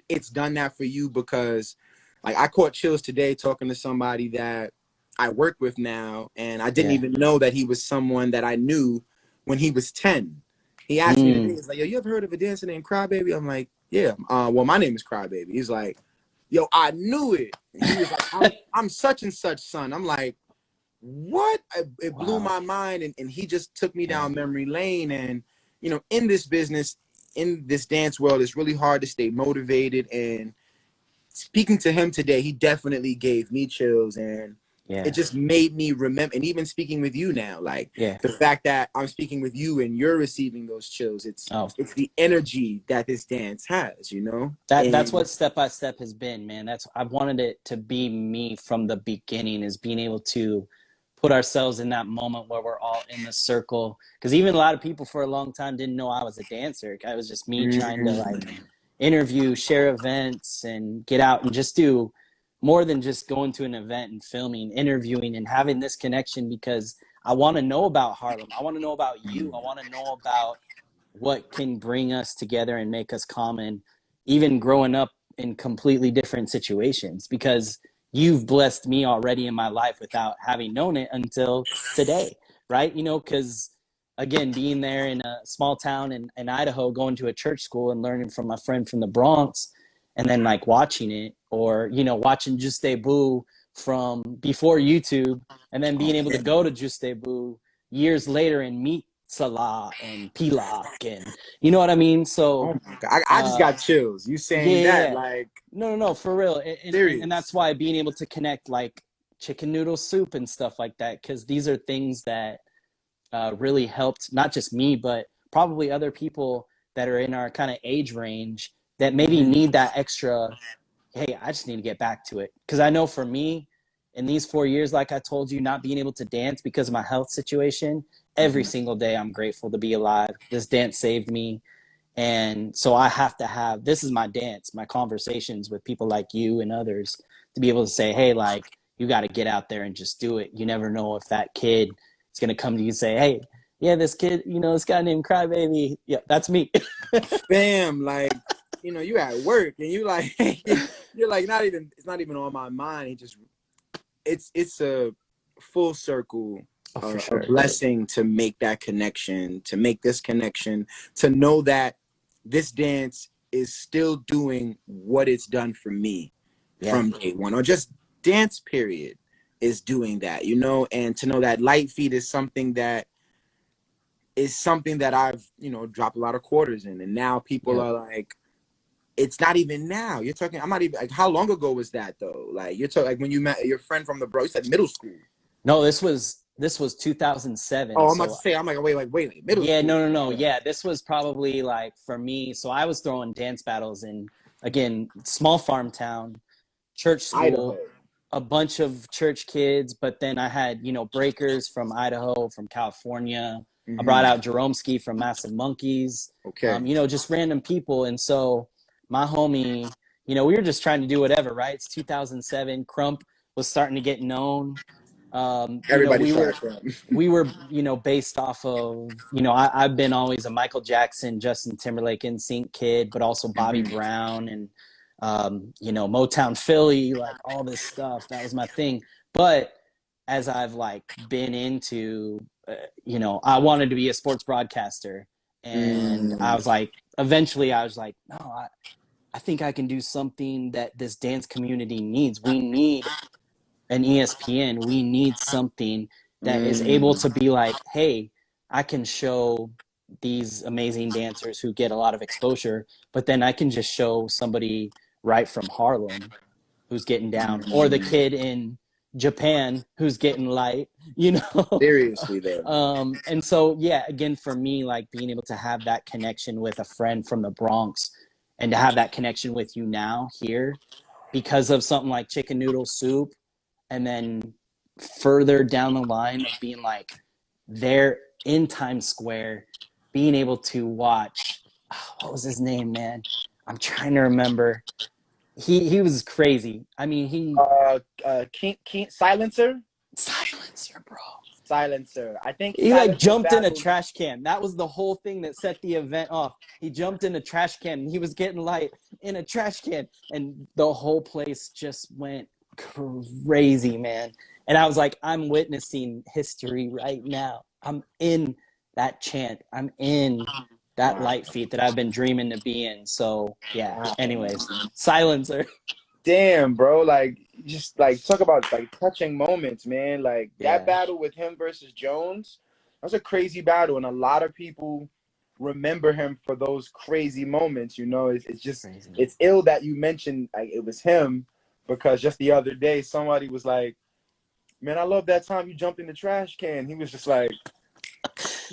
it's done that for you, because like I caught chills today talking to somebody that I work with now, and I didn't even know that he was someone that I knew when he was 10. He asked me today, he's like, yo, you ever heard of a dancer named Chrybaby? I'm like, yeah. Well, my name is Chrybaby. He's like, yo, I knew it. And he was like, I'm such and such son. I'm like, what? It blew my mind. And he just took me down memory lane. And, you know, in this business, in this dance world, it's really hard to stay motivated. And speaking to him today, he definitely gave me chills. And it just made me remember. And even speaking with you now, like the fact that I'm speaking with you and you're receiving those chills, it's the energy that this dance has, you know? That's what Step by Step has been, man. I've wanted it to be me from the beginning, is being able to put ourselves in that moment where we're all in the circle. Because even a lot of people for a long time didn't know I was a dancer. I was just me trying to like interview, share events, and get out and just do more than just going to an event and filming, interviewing, and having this connection, because I want to know about Harlem. I want to know about you. I want to know about what can bring us together and make us common, even growing up in completely different situations, because you've blessed me already in my life without having known it until today, right? You know, because again, being there in a small town in Idaho, going to a church school and learning from my friend from the Bronx, and then like watching it, or, you know, watching Juste Boo from before YouTube, and then being able to go to Juste Boo years later and meet Salah and Pilak, and you know what I mean? So oh my God. I just got chills. You saying that, like, no, for real. And that's serious. why being able to connect like chicken noodle soup and stuff like that, because these are things that really helped not just me, but probably other people that are in our kind of age range that maybe need that extra, hey, I just need to get back to it. Because I know for me, in these 4 years, like I told you, not being able to dance because of my health situation, every single day I'm grateful to be alive. This dance saved me. And so I have to have, this is my dance, my conversations with people like you and others, to be able to say, hey, like, you got to get out there and just do it. You never know if that kid is going to come to you and say, hey, yeah, this kid, you know, this guy named Chrybaby. Yeah, that's me. Bam, like, you know, you at work and you like, you're like, it's not even on my mind. It's a full circle, For a sure. blessing to make that connection, to make this connection, to know that this dance is still doing what it's done for me from day one, or just dance period is doing that, you know, and to know that Lite Feet is something that I've, you know, dropped a lot of quarters in, and now people are like, it's not even now. You're talking, I'm not even like, how long ago was that though? Like you're talking like when you met your friend from the bro, you said middle school. No, this was 2007. Oh, I'm about to So say, I'm like, wait, middle yeah, school. no. Yeah, this was probably like for me. So I was throwing dance battles in, again, small farm town, church Idaho. school, a bunch of church kids, but then I had, breakers from Idaho, from California. I brought Mm-hmm. out Jeromski from Massive Monkeys, Okay. just random people. And so my homie, we were just trying to do whatever, right? It's 2007. Crump was starting to get known. Everybody We tried were from. based off of, I've been always a Michael Jackson, Justin Timberlake, NSYNC kid, but also Bobby Mm-hmm. Brown and Motown Philly, like all this stuff. That was my thing. But as I've like been into, I wanted to be a sports broadcaster, and I Mm. was like, eventually, I was like, no, I think I can do something that this dance community needs. We need an ESPN. We need something that is able Mm. to be like, hey, I can show these amazing dancers who get a lot of exposure, but then I can just show somebody right from Harlem who's getting down, or the Mm. kid in Japan who's getting light, Seriously, though. and so, yeah, again, for me, like being able to have that connection with a friend from the Bronx and to have that connection with you now here because of something like chicken noodle soup, and then further down the line of being like there in Times Square, being able to watch, what was his name, man? I'm trying to remember. He was crazy. I mean, he Silencer. silencer, bro. Silencer. I think He like Silencer jumped in a battled. trash can. That was the whole thing that set the event off. He jumped in a trash can and he was getting light in a trash can, and the whole place just went crazy, man. And I was like, I'm witnessing history right now. I'm in that chant. I'm in that Wow. light feet that I've been dreaming to be in. So yeah. Wow. Anyways, silencer. Damn, bro. Like, just like talk about like touching moments, man. Like that Yeah. battle with him versus Jones, that was a crazy battle, and a lot of people remember him for those crazy moments. It's just Crazy. it's ill that you mentioned like it was him, because just the other day somebody was like, "Man, I love that time you jumped in the trash can." He was just like,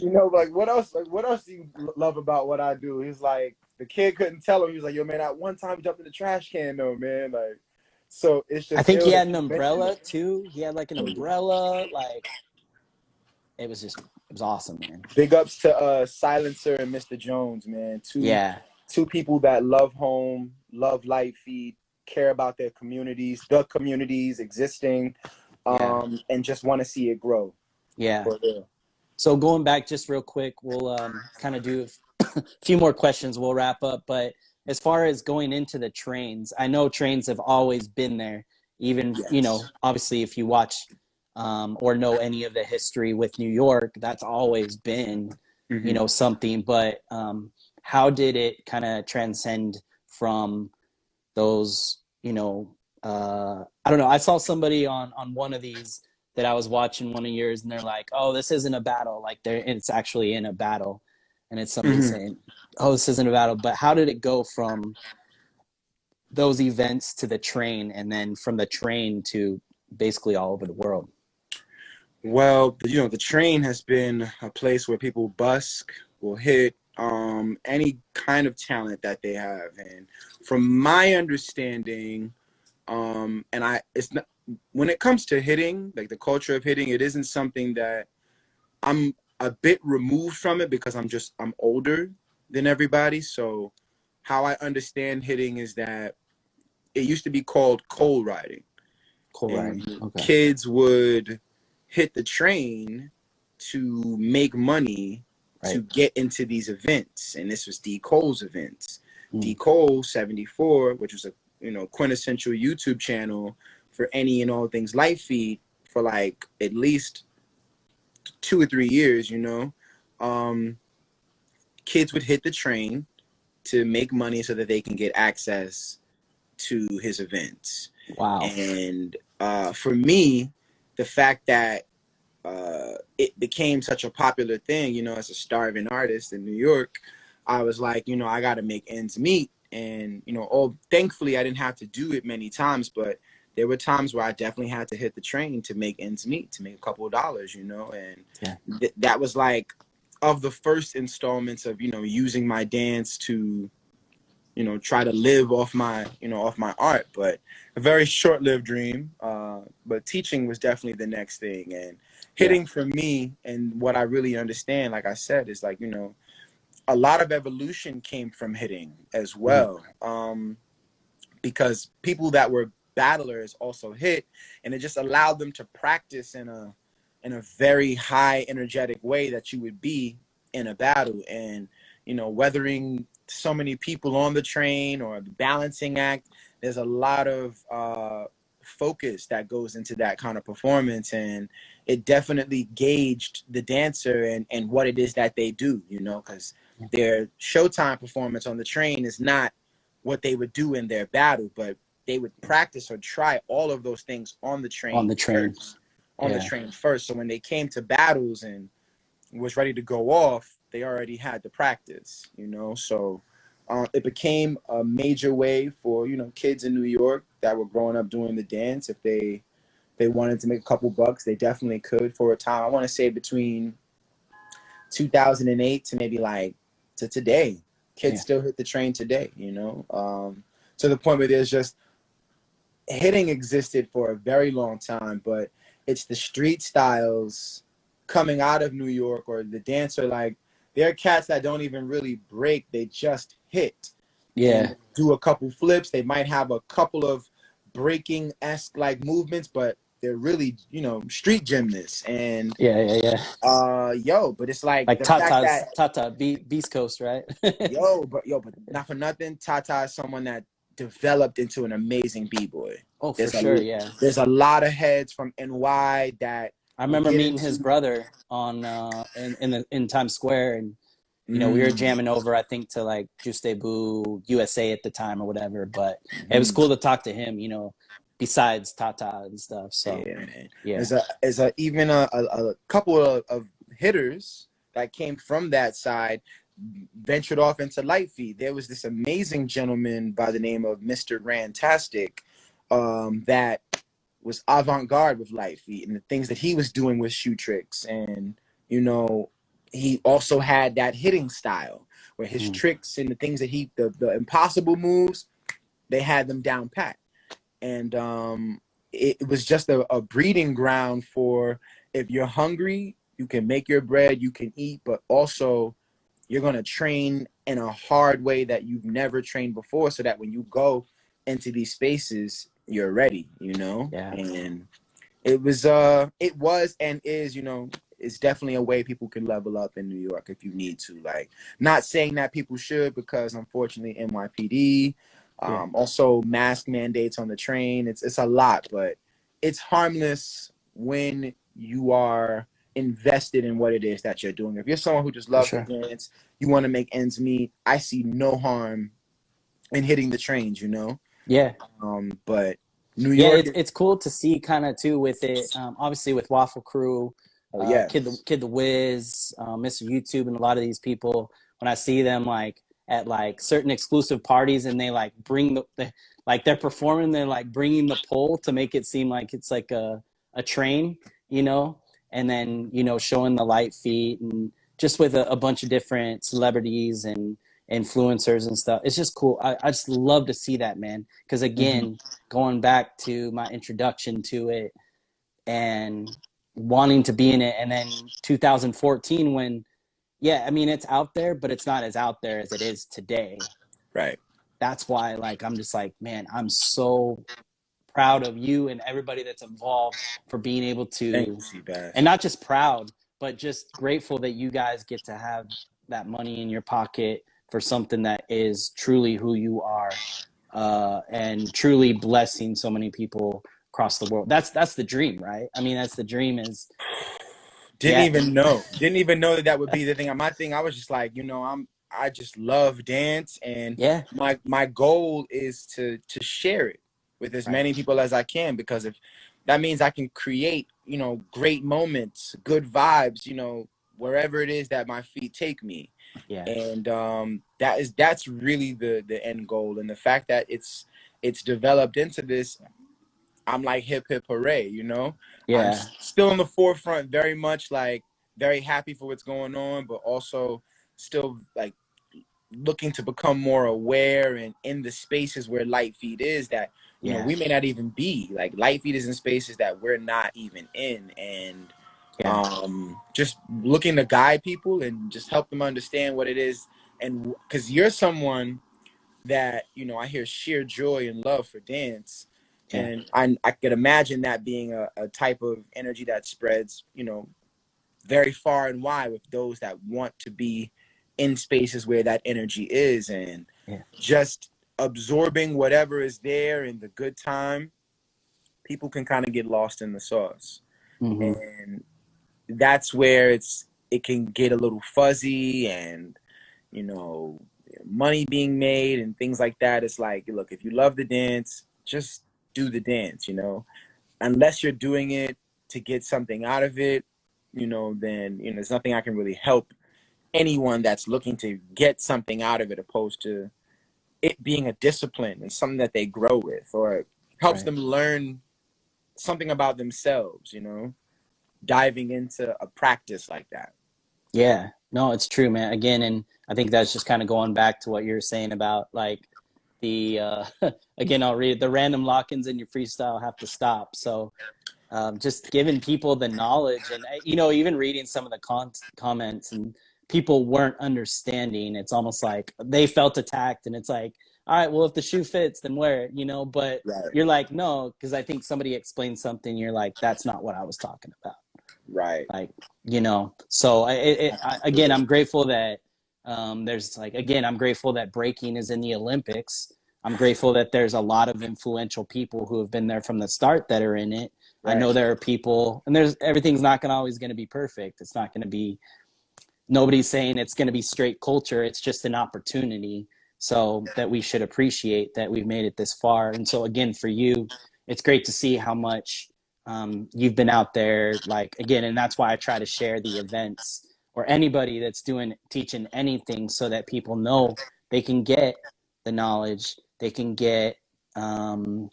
like what else? Like what else do you love about what I do? He's like, the kid couldn't tell him. He was like, "Yo, man, that one time you jumped in the trash can, though, man." Like, so it's I just think he ill had that an you mentioned umbrella it. too. He had like an umbrella. Like it was awesome, man. Big ups to Silencer and Mr. Jones, man. Yeah. Two people that love home, love Lite Feet, care about their communities, the communities existing, Yeah. and just want to see it grow. Yeah. For real. So going back just real quick, we'll kind of do a few more questions. We'll wrap up. But as far as going into the trains, I know trains have always been there. Even, Yes. obviously, if you watch or know any of the history with New York, that's always been, Mm-hmm. something. But how did it kind of transcend from those, I don't know. I saw somebody on one of these that I was watching one of yours, and they're like, "Oh, this isn't a battle. Like, it's actually in a battle," and it's somebody Mm-hmm. saying, "Oh, this isn't a battle." But how did it go from those events to the train, and then from the train to basically all over the world? Well, the train has been a place where people busk, will hit any kind of talent that they have. And from my understanding, and it's not, when it comes to hitting, like the culture of hitting, it isn't something that I'm a bit removed from it, because I'm older than everybody. So how I understand hitting is that it used to be called coal riding, Cool riding. and Okay. kids would hit the train to make money to Right. get into these events. And this was D. Cole's events. D. Mm. Cole 74, which was a quintessential YouTube channel for any and all things Lite Feet, for like at least 2 or 3 years. um Kids would hit the train to make money so that they can get access to his events. Wow. And for me, the fact that it became such a popular thing, as a starving artist in New York, I was like, I got to make ends meet. And, thankfully I didn't have to do it many times, but there were times where I definitely had to hit the train to make ends meet, to make a couple of dollars, you know, and that was like of the first installments of, you know, using my dance to, you know, try to live off my, you know, off my art. But a very short-lived dream. But teaching was definitely the next thing. And hitting for me, and what I really understand, like I said, is like, you know, a lot of evolution came from hitting as well. Because people that were battlers also hit, and it just allowed them to practice in a very high energetic way that you would be in a battle. And, you know, weathering so many people on the train or the balancing act, there's a lot of focus that goes into that kind of performance, and it definitely gauged the dancer and what it is that they do, you know, because their showtime performance on the train is not what they would do in their battle, but they would practice or try all of those things on the train first. So when they came to battles and was ready to go off, they already had the practice, you know. So it became a major way for, you know, kids in New York that were growing up doing the dance. If they wanted to make a couple bucks, they definitely could for a time. I want to say between 2008 to maybe like to today, kids still hit the train today, you know, to the point where there's just hitting existed for a very long time, but it's the street styles coming out of New York, or the dancer, like there are cats that don't even really break, they just hit and do a couple flips. They might have a couple of breaking-esque like movements, but they're really, you know, street gymnasts. And but it's like the fact that Tata Beast Coast, right? but not for nothing, Tata is someone that developed into an amazing b-boy. Oh, for sure, yeah. There's a lot of heads from NY that I remember meeting his brother on in Times Square, and you know, we were jamming over, I think, to like Juste Boo USA at the time or whatever. But it was cool to talk to him, you know, besides Tata and stuff. So there's even a couple of hitters that came from that side ventured off into Lite Feet. There was this amazing gentleman by the name of Mr. Rantastic that was avant-garde with Lite Feet, and the things that he was doing with shoe tricks. And, you know, he also had that hitting style where his tricks and the things that the impossible moves, they had them down pat. And it was just a breeding ground for, if you're hungry, you can make your bread, you can eat, but also you're going to train in a hard way that you've never trained before, so that when you go into these spaces, you're ready, you know? And it was and is, you know, it's definitely a way people can level up in New York if you need to. Like, not saying that people should, because unfortunately NYPD, also mask mandates on the train. It's a lot, but it's harmless when you are invested in what it is that you're doing. If you're someone who just loves to dance, you want to make ends meet, I see no harm in hitting the trains, you know? But New York, it's cool to see kind of too with it. Obviously with Waffle Crew, Kid the Wiz, Mr. YouTube, and a lot of these people, when I see them like at like certain exclusive parties, and they like bring like they're performing, they're like bringing the pole to make it seem like it's like a train, you know, and then, you know, showing the Lite Feet, and just with a bunch of different celebrities and influencers and stuff. It's just cool. I just love to see that, man, because again, going back to my introduction to it and wanting to be in it, and then 2014 when I mean, it's out there, but it's not as out there as it is today. Right. That's why, like, I'm just like, man, I'm so proud of you and everybody that's involved for being able to, and not just proud, but just grateful that you guys get to have that money in your pocket for something that is truly who you are, and truly blessing so many people across the world. That's the dream, right? I mean, that's the dream. Is didn't even know that would be the thing. My thing, I was just like, you know, I just love dance, and my goal is to share it with as many people as I can, because if that means I can create, you know, great moments, good vibes, you know, wherever it is that my feet take me. And that's really the end goal. And the fact that it's developed into this, I'm like hip hip hooray, you know. I'm Yeah. still in the forefront, very much like very happy for what's going on, but also still like looking to become more aware and in the spaces where Lite Feet is, that you know Yeah. we may not even be. Like Lite Feet is in spaces that we're not even in, and Yeah. just looking to guide people and just help them understand what it is. And because you're someone that, you know, I hear sheer joy and love for dance, Yeah. and I could imagine that being a type of energy that spreads, you know, very far and wide with those that want to be in spaces where that energy is, and Yeah. just absorbing whatever is there in the good time. People can kind of get lost in the sauce, Mm-hmm. and that's where it can get a little fuzzy, and you know, money being made and things like that. It's like, look, if you love the dance, just do the dance, you know, unless you're doing it to get something out of it, you know, then, you know, there's nothing I can really help anyone that's looking to get something out of it, opposed to it being a discipline and something that they grow with, or helps Right. them learn something about themselves, you know, diving into a practice like that. Yeah. No, it's true, man. Again, and I think that's just kind of going back to what you're saying about like the again, I'll read it. The random lock-ins in your freestyle have to stop. So just giving people the knowledge, and you know, even reading some of the comments, and people weren't understanding. It's almost like they felt attacked, and it's like, all right, well, if the shoe fits, then wear it, you know. But Right. you're like, no, because I think somebody explained something. You're like, that's not what I was talking about. Right. Like, you know. So again, I'm grateful that there's like, again, I'm grateful that breaking is in the Olympics. I'm grateful that there's a lot of influential people who have been there from the start that are in it. I Right. know there are people, and there's everything's not going to always going to be perfect. It's not going to be, nobody's saying it's going to be straight culture. It's just an opportunity, so that we should appreciate that we've made it this far. And so again, for you, it's great to see how much you've been out there, like, again, and that's why I try to share the events, or anybody that's doing, teaching anything, so that people know they can get the knowledge, they can get, can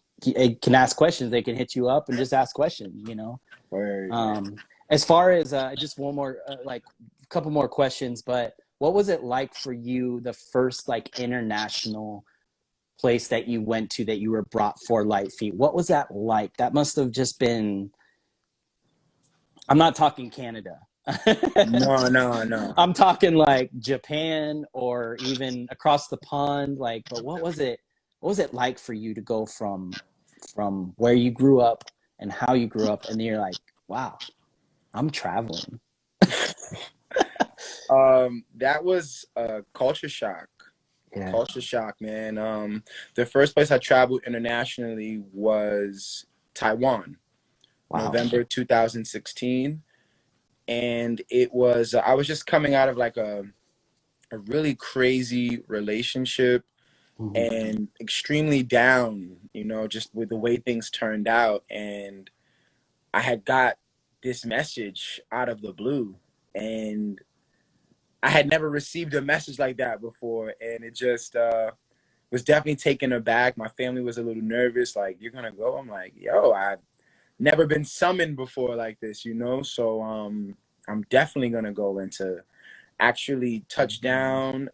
ask questions, they can hit you up and just ask questions, you know. Word, man. As far as just one more, like a couple more questions, but what was it like for you, the first like international place that you went to, that you were brought for Lite Feet? What was that like? That must have just been, I'm not talking Canada. No, no, no. I'm talking like Japan or even across the pond. Like, but what was it? What was it like for you to go from where you grew up and how you grew up, and then you're like, wow, I'm traveling. That was a culture shock. Yeah. Culture shock, man. The first place I traveled internationally was Taiwan, Wow. November 2016. And it was, I was just coming out of like a really crazy relationship, Mm-hmm. and extremely down, you know, just with the way things turned out. And I had got this message out of the blue, and I had never received a message like that before, and it just was definitely taken aback. My family was a little nervous, like, "You're gonna go?" I'm like, "Yo, I've never been summoned before like this, you know." So I'm definitely gonna go, and to actually touch down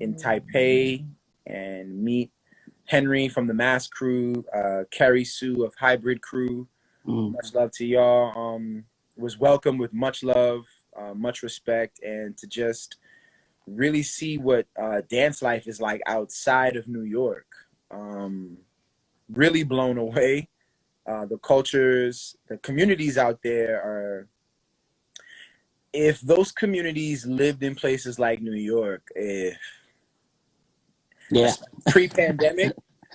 in Taipei and meet Henry from the Mass Crew, Carrie Sue of Hybrid Crew. Mm. Much love to y'all. Was welcomed with much love, much respect, and to just really see what dance life is like outside of New York. Really blown away. The cultures, the communities out there are. If those communities lived in places like New York, Yeah. pre-pandemic,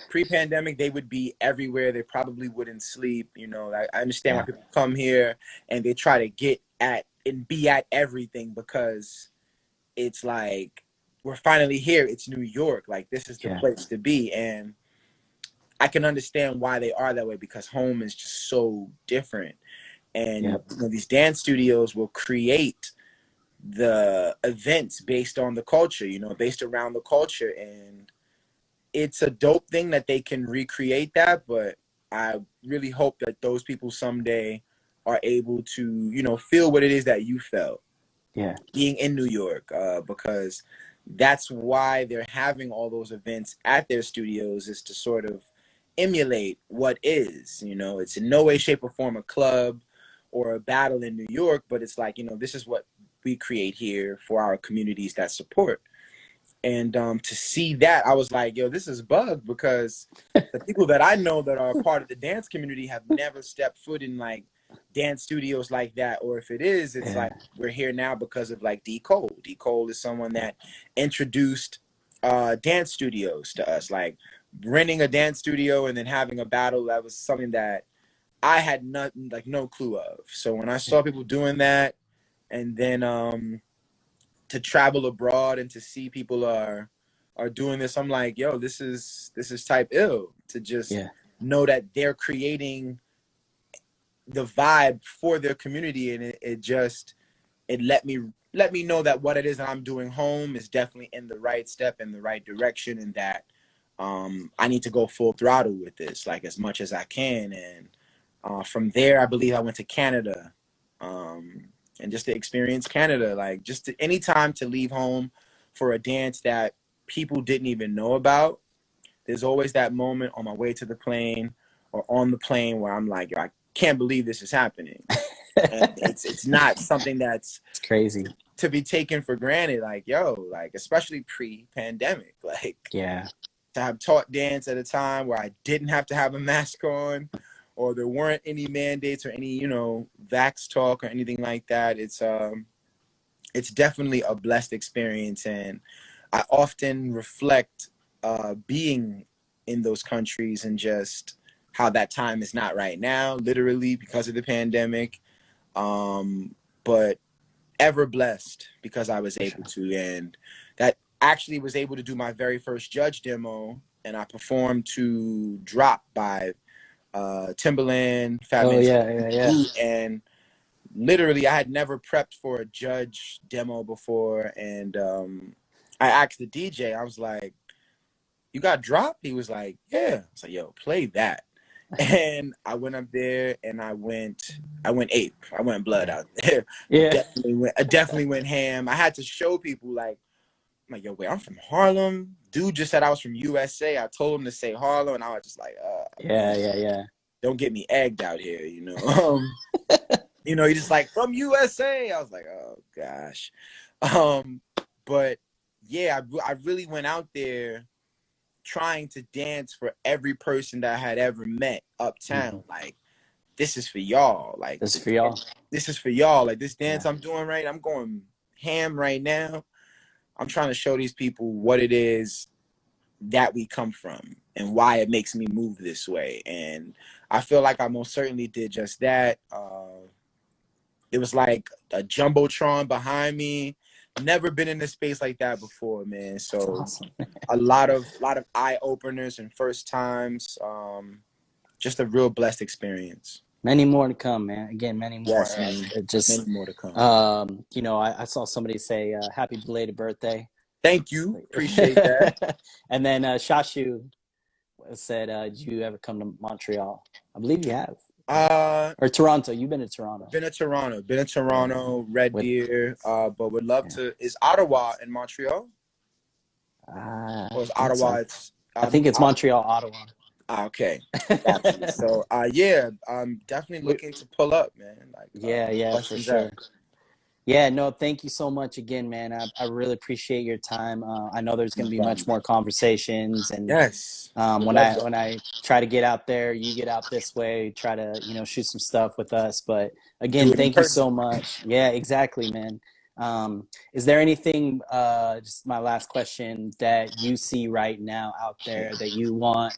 pre-pandemic, they would be everywhere. They probably wouldn't sleep. You know, I understand why Yeah. people come here and they try to get at and be at everything, because it's like, we're finally here. It's New York. Like, this is the Yeah. place to be. And I can understand why they are that way, because home is just so different. And Yep. you know, these dance studios will create the events based on the culture, you know, based around the culture. And it's a dope thing that they can recreate that. But I really hope that those people someday are able to, you know, feel what it is that you felt being in New York, because that's why they're having all those events at their studios, is to sort of emulate what is, you know. It's in no way, shape, or form a club or a battle in New York, but it's like, you know, this is what we create here for our communities that support. And to see that, I was like, yo, this is bug, because the people that I know that are a part of the dance community have never stepped foot in like dance studios like that. Or if it is, it's like we're here now because of like D. Cole. D. Cole is someone that introduced dance studios to us, like renting a dance studio and then having a battle. That was something that I had no clue of. So when I saw people doing that, and then to travel abroad and to see people are doing this, I'm like, yo, this is type ill, to just know that they're creating the vibe for their community. And it let me know that what it is that I'm doing home is definitely in the right step, in the right direction, and that I need to go full throttle with this, like as much as I can. And from there, I believe I went to Canada, and just to experience Canada, like just any time to leave home for a dance that people didn't even know about. There's always that moment on my way to the plane or on the plane where I'm like, I can't believe this is happening. And it's not something that's it's crazy to be taken for granted. Like, yo, like especially pre-pandemic, like to have taught dance at a time where I didn't have to have a mask on, or there weren't any mandates or any, you know, vax talk or anything like that. It's definitely a blessed experience, and I often reflect being in those countries and just how that time is not right now, literally because of the pandemic. But ever blessed because I was able to, and that actually was able to do my very first judge demo, and I performed to Drop by Timbaland, Fat Man, and literally I had never prepped for a judge demo before. And I asked the DJ, I was like, you got Drop? He was like, yeah. I was like, yo, play that. And I went up there and I went ape. I went blood out there. Definitely went ham. I had to show people like, I'm like, yo, wait, I'm from Harlem. Dude just said I was from USA. I told him to say Harlem, and I was just like, man, don't get me egged out here, you know. You know, he just like, from USA. I was like, oh gosh. But yeah, I really went out there trying to dance for every person that I had ever met uptown. Like, this is for y'all. Like, this is for y'all. This is for y'all. Like, this dance I'm doing right, I'm going ham right now. I'm trying to show these people what it is that we come from and why it makes me move this way. And I feel like I most certainly did just that. It was like a jumbotron behind me. Never been in a space like that before, man. So awesome. a lot of eye openers and first times. Just a real blessed experience. Many more to come, man. Again, many more. Yes, man. Many more to come. You know, I saw somebody say happy belated birthday. Thank you. Appreciate that. And then Shashu said, did you ever come to Montreal? I believe you have. Or Toronto. You've been to Toronto. Been to Toronto, Red Deer, but would love to. Is Ottawa in Montreal? Or is Ottawa? I think it's Montreal, Ottawa. Okay. So yeah, I'm definitely looking to pull up, man. Like, for sure. Yeah, no, thank you so much again, man. I really appreciate your time. I know there's going to be much more conversations, and when I try to get out there, you get out this way, try to, you know, shoot some stuff with us. But again, thank you so much. Yeah, exactly, man. Is there anything, just my last question, that you see right now out there that you want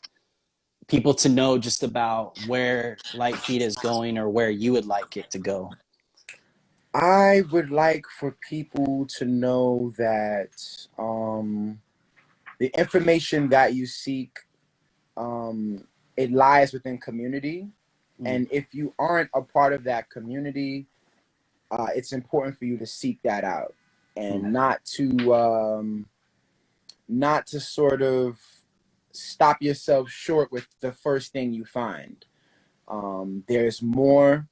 people to know just about where Lite Feet is going, or where you would like it to go? I would like for people to know that the information that you seek, it lies within community. And if you aren't a part of that community, it's important for you to seek that out, and not to sort of stop yourself short with the first thing you find. There's more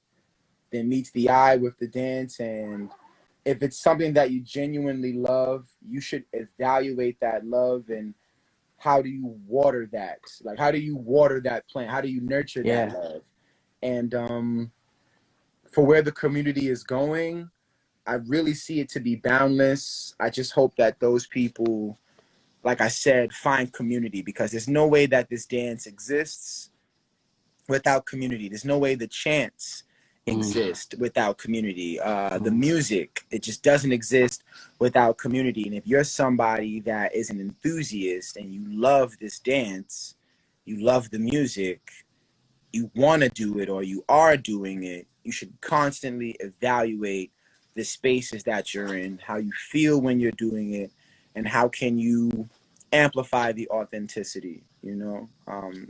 than meets the eye with the dance, and if it's something that you genuinely love, you should evaluate that love and how do you water that? Like, how do you water that plant? How do you nurture that love? And for where the community is going, I really see it to be boundless. I just hope that those people, like I said, find community, because there's no way that this dance exists without community. There's no way the chants exist without community. The music, it just doesn't exist without community. And if you're somebody that is an enthusiast and you love this dance, you love the music, you want to do it or you are doing it, you should constantly evaluate the spaces that you're in, how you feel when you're doing it, and how can you amplify the authenticity, you know?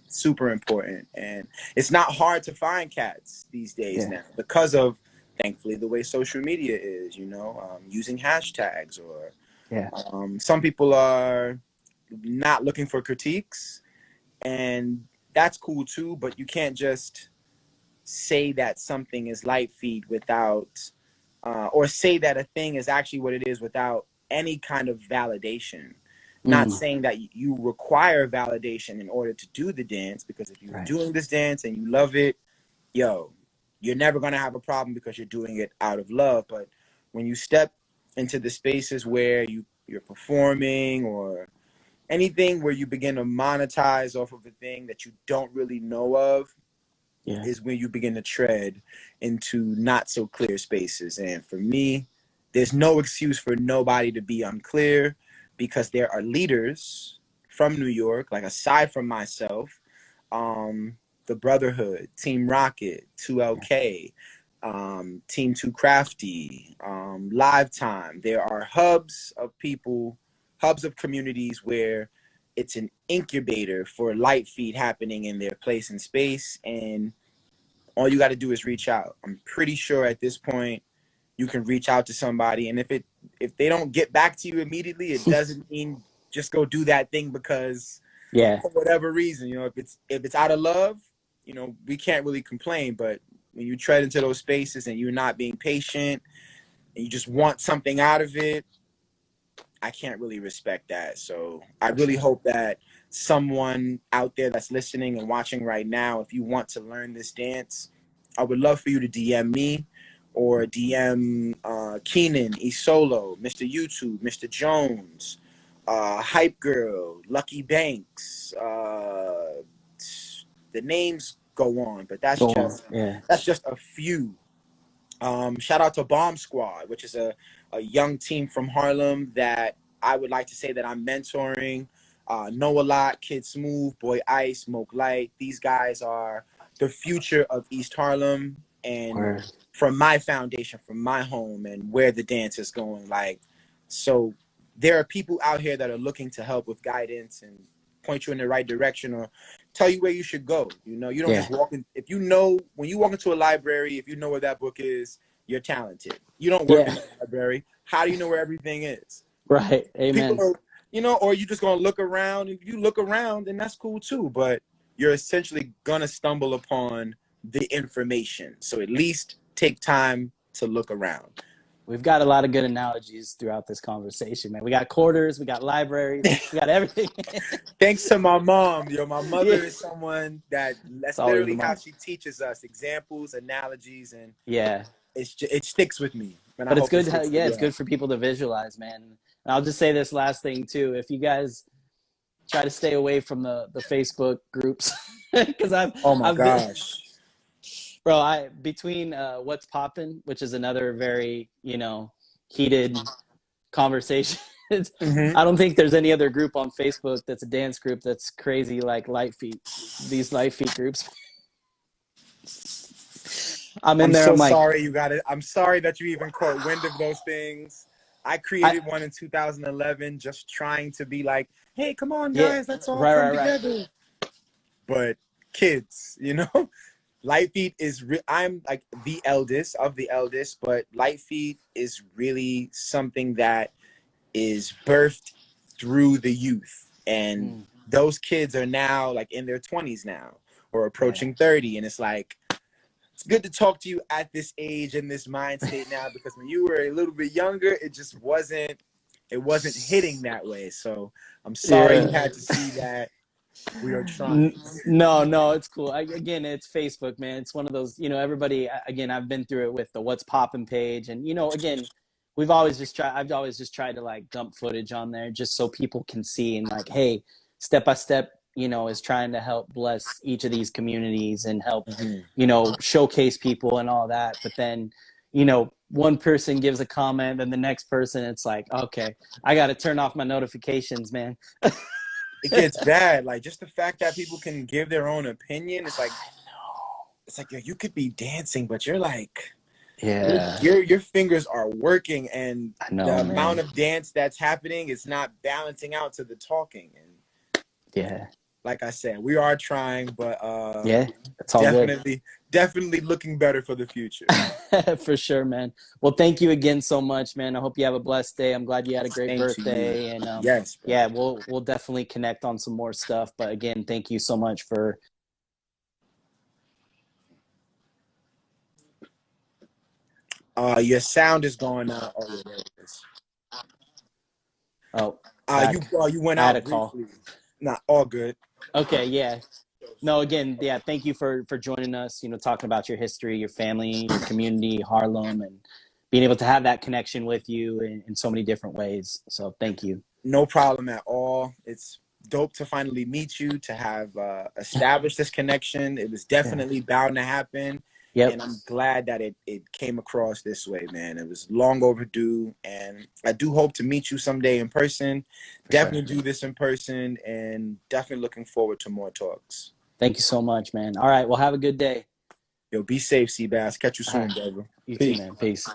Super important. And it's not hard to find cats these days now because of, thankfully, the way social media is, you know, using hashtags, or some people are not looking for critiques, and that's cool too, but you can't just say that something is Lite Feet without, or say that a thing is actually what it is without any kind of validation. Not saying that you require validation in order to do the dance, because if you're doing this dance and you love it, yo, you're never going to have a problem because you're doing it out of love. But when you step into the spaces where you're performing, or anything where you begin to monetize off of a thing that you don't really know of, is when you begin to tread into not so clear spaces. And for me, there's no excuse for nobody to be unclear, because there are leaders from New York, like aside from myself, the Brotherhood, Team Rocket, 2LK, Team Too Crafty, Live Time. There are hubs of people, hubs of communities where it's an incubator for Lite Feet happening in their place and space, and all you got to do is reach out. I'm pretty sure at this point you can reach out to somebody, and if they don't get back to you immediately, it doesn't mean just go do that thing, because for whatever reason, you know, if it's out of love, you know, we can't really complain. But when you tread into those spaces and you're not being patient and you just want something out of it, I can't really respect that. So I really hope that someone out there that's listening and watching right now, if you want to learn this dance, I would love for you to DM me, or DM Keenan, Isolo, Mr. YouTube, Mr. Jones, Hype Girl, Lucky Banks. The names go on, but that's just a few. Shout out to Bomb Squad, which is a young team from Harlem that I would like to say that I'm mentoring. Know a lot, Kid Smooth, Boy Ice, Smoke Light. These guys are the future of East Harlem, and from my foundation, from my home, and where the dance is going. Like, so there are people out here that are looking to help with guidance and point you in the right direction, or tell you where you should go. You know, you don't just walk in. If you know, when you walk into a library, if you know where that book is, you're talented. You don't work in the library. How do you know where everything is? Right. Amen. People are, you know, or you just gonna look around. If you look around, then that's cool too. But you're essentially gonna stumble upon the information. So at least take time to look around. We've got a lot of good analogies throughout this conversation, man. We got quarters, we got libraries, we got everything. Thanks to my mom. Yo, my mother is someone that's literally how she teaches us examples, analogies, and it sticks with me. And but it's good. It's good for people to visualize, man. And I'll just say this last thing too. If you guys try to stay away from the Facebook groups, because I've been, bro, between What's Poppin', which is another very, you know, heated conversation. I don't think there's any other group on Facebook that's a dance group that's crazy like Lite Feet. These Lite Feet groups. I'm so sorry you got it. I'm sorry that you even caught wind of those things. I created one in 2011, just trying to be like, hey, come on, guys, let's all come together. But kids, you know, Lite Feet is, I'm like the eldest of the eldest, but Lite Feet is really something that is birthed through the youth. And those kids are now like in their 20s now or approaching 30, and it's like, it's good to talk to you at this age and this mind state now, because when you were a little bit younger, it just wasn't hitting that way. So I'm sorry you had to see that. We are trying. No, it's cool. Again, it's Facebook, man. It's one of those, everybody, again, I've been through it with the What's Poppin' page. And, again, I've always just tried to like dump footage on there just so people can see and like, hey, step by step, is trying to help bless each of these communities and help, showcase people and all that. But then, one person gives a comment, then the next person, it's like, okay, I got to turn off my notifications, man. It gets bad. Like, just the fact that people can give their own opinion, it's like, yo, you could be dancing, but you're like, your fingers are working, and I know, the man. amount of dance that's happening is not balancing out to the talking. And like I said, we are trying, but it's all definitely looking better for the future. For sure, man. Well, thank you again so much, man. I hope you have a blessed day. I'm glad you had a great birthday, and yes, bro. yeah, we'll definitely connect on some more stuff. But again, thank you so much for. Your sound is going out. Oh, yeah, there it is. Oh, you went I had out a call. briefly. Not all good. Okay, yeah. No, again, yeah, thank you for joining us, talking about your history, your family, your community, Harlem, and being able to have that connection with you in so many different ways. So thank you. No problem at all. It's dope to finally meet you, to have established this connection. It was definitely bound to happen. Yep. And I'm glad that it came across this way, man. It was long overdue. And I do hope to meet you someday in person. Definitely do this in person, and definitely looking forward to more talks. Thank you so much, man. All right. Well, have a good day. Yo, be safe, Seabass. Catch you soon, brother. You too, man. Peace.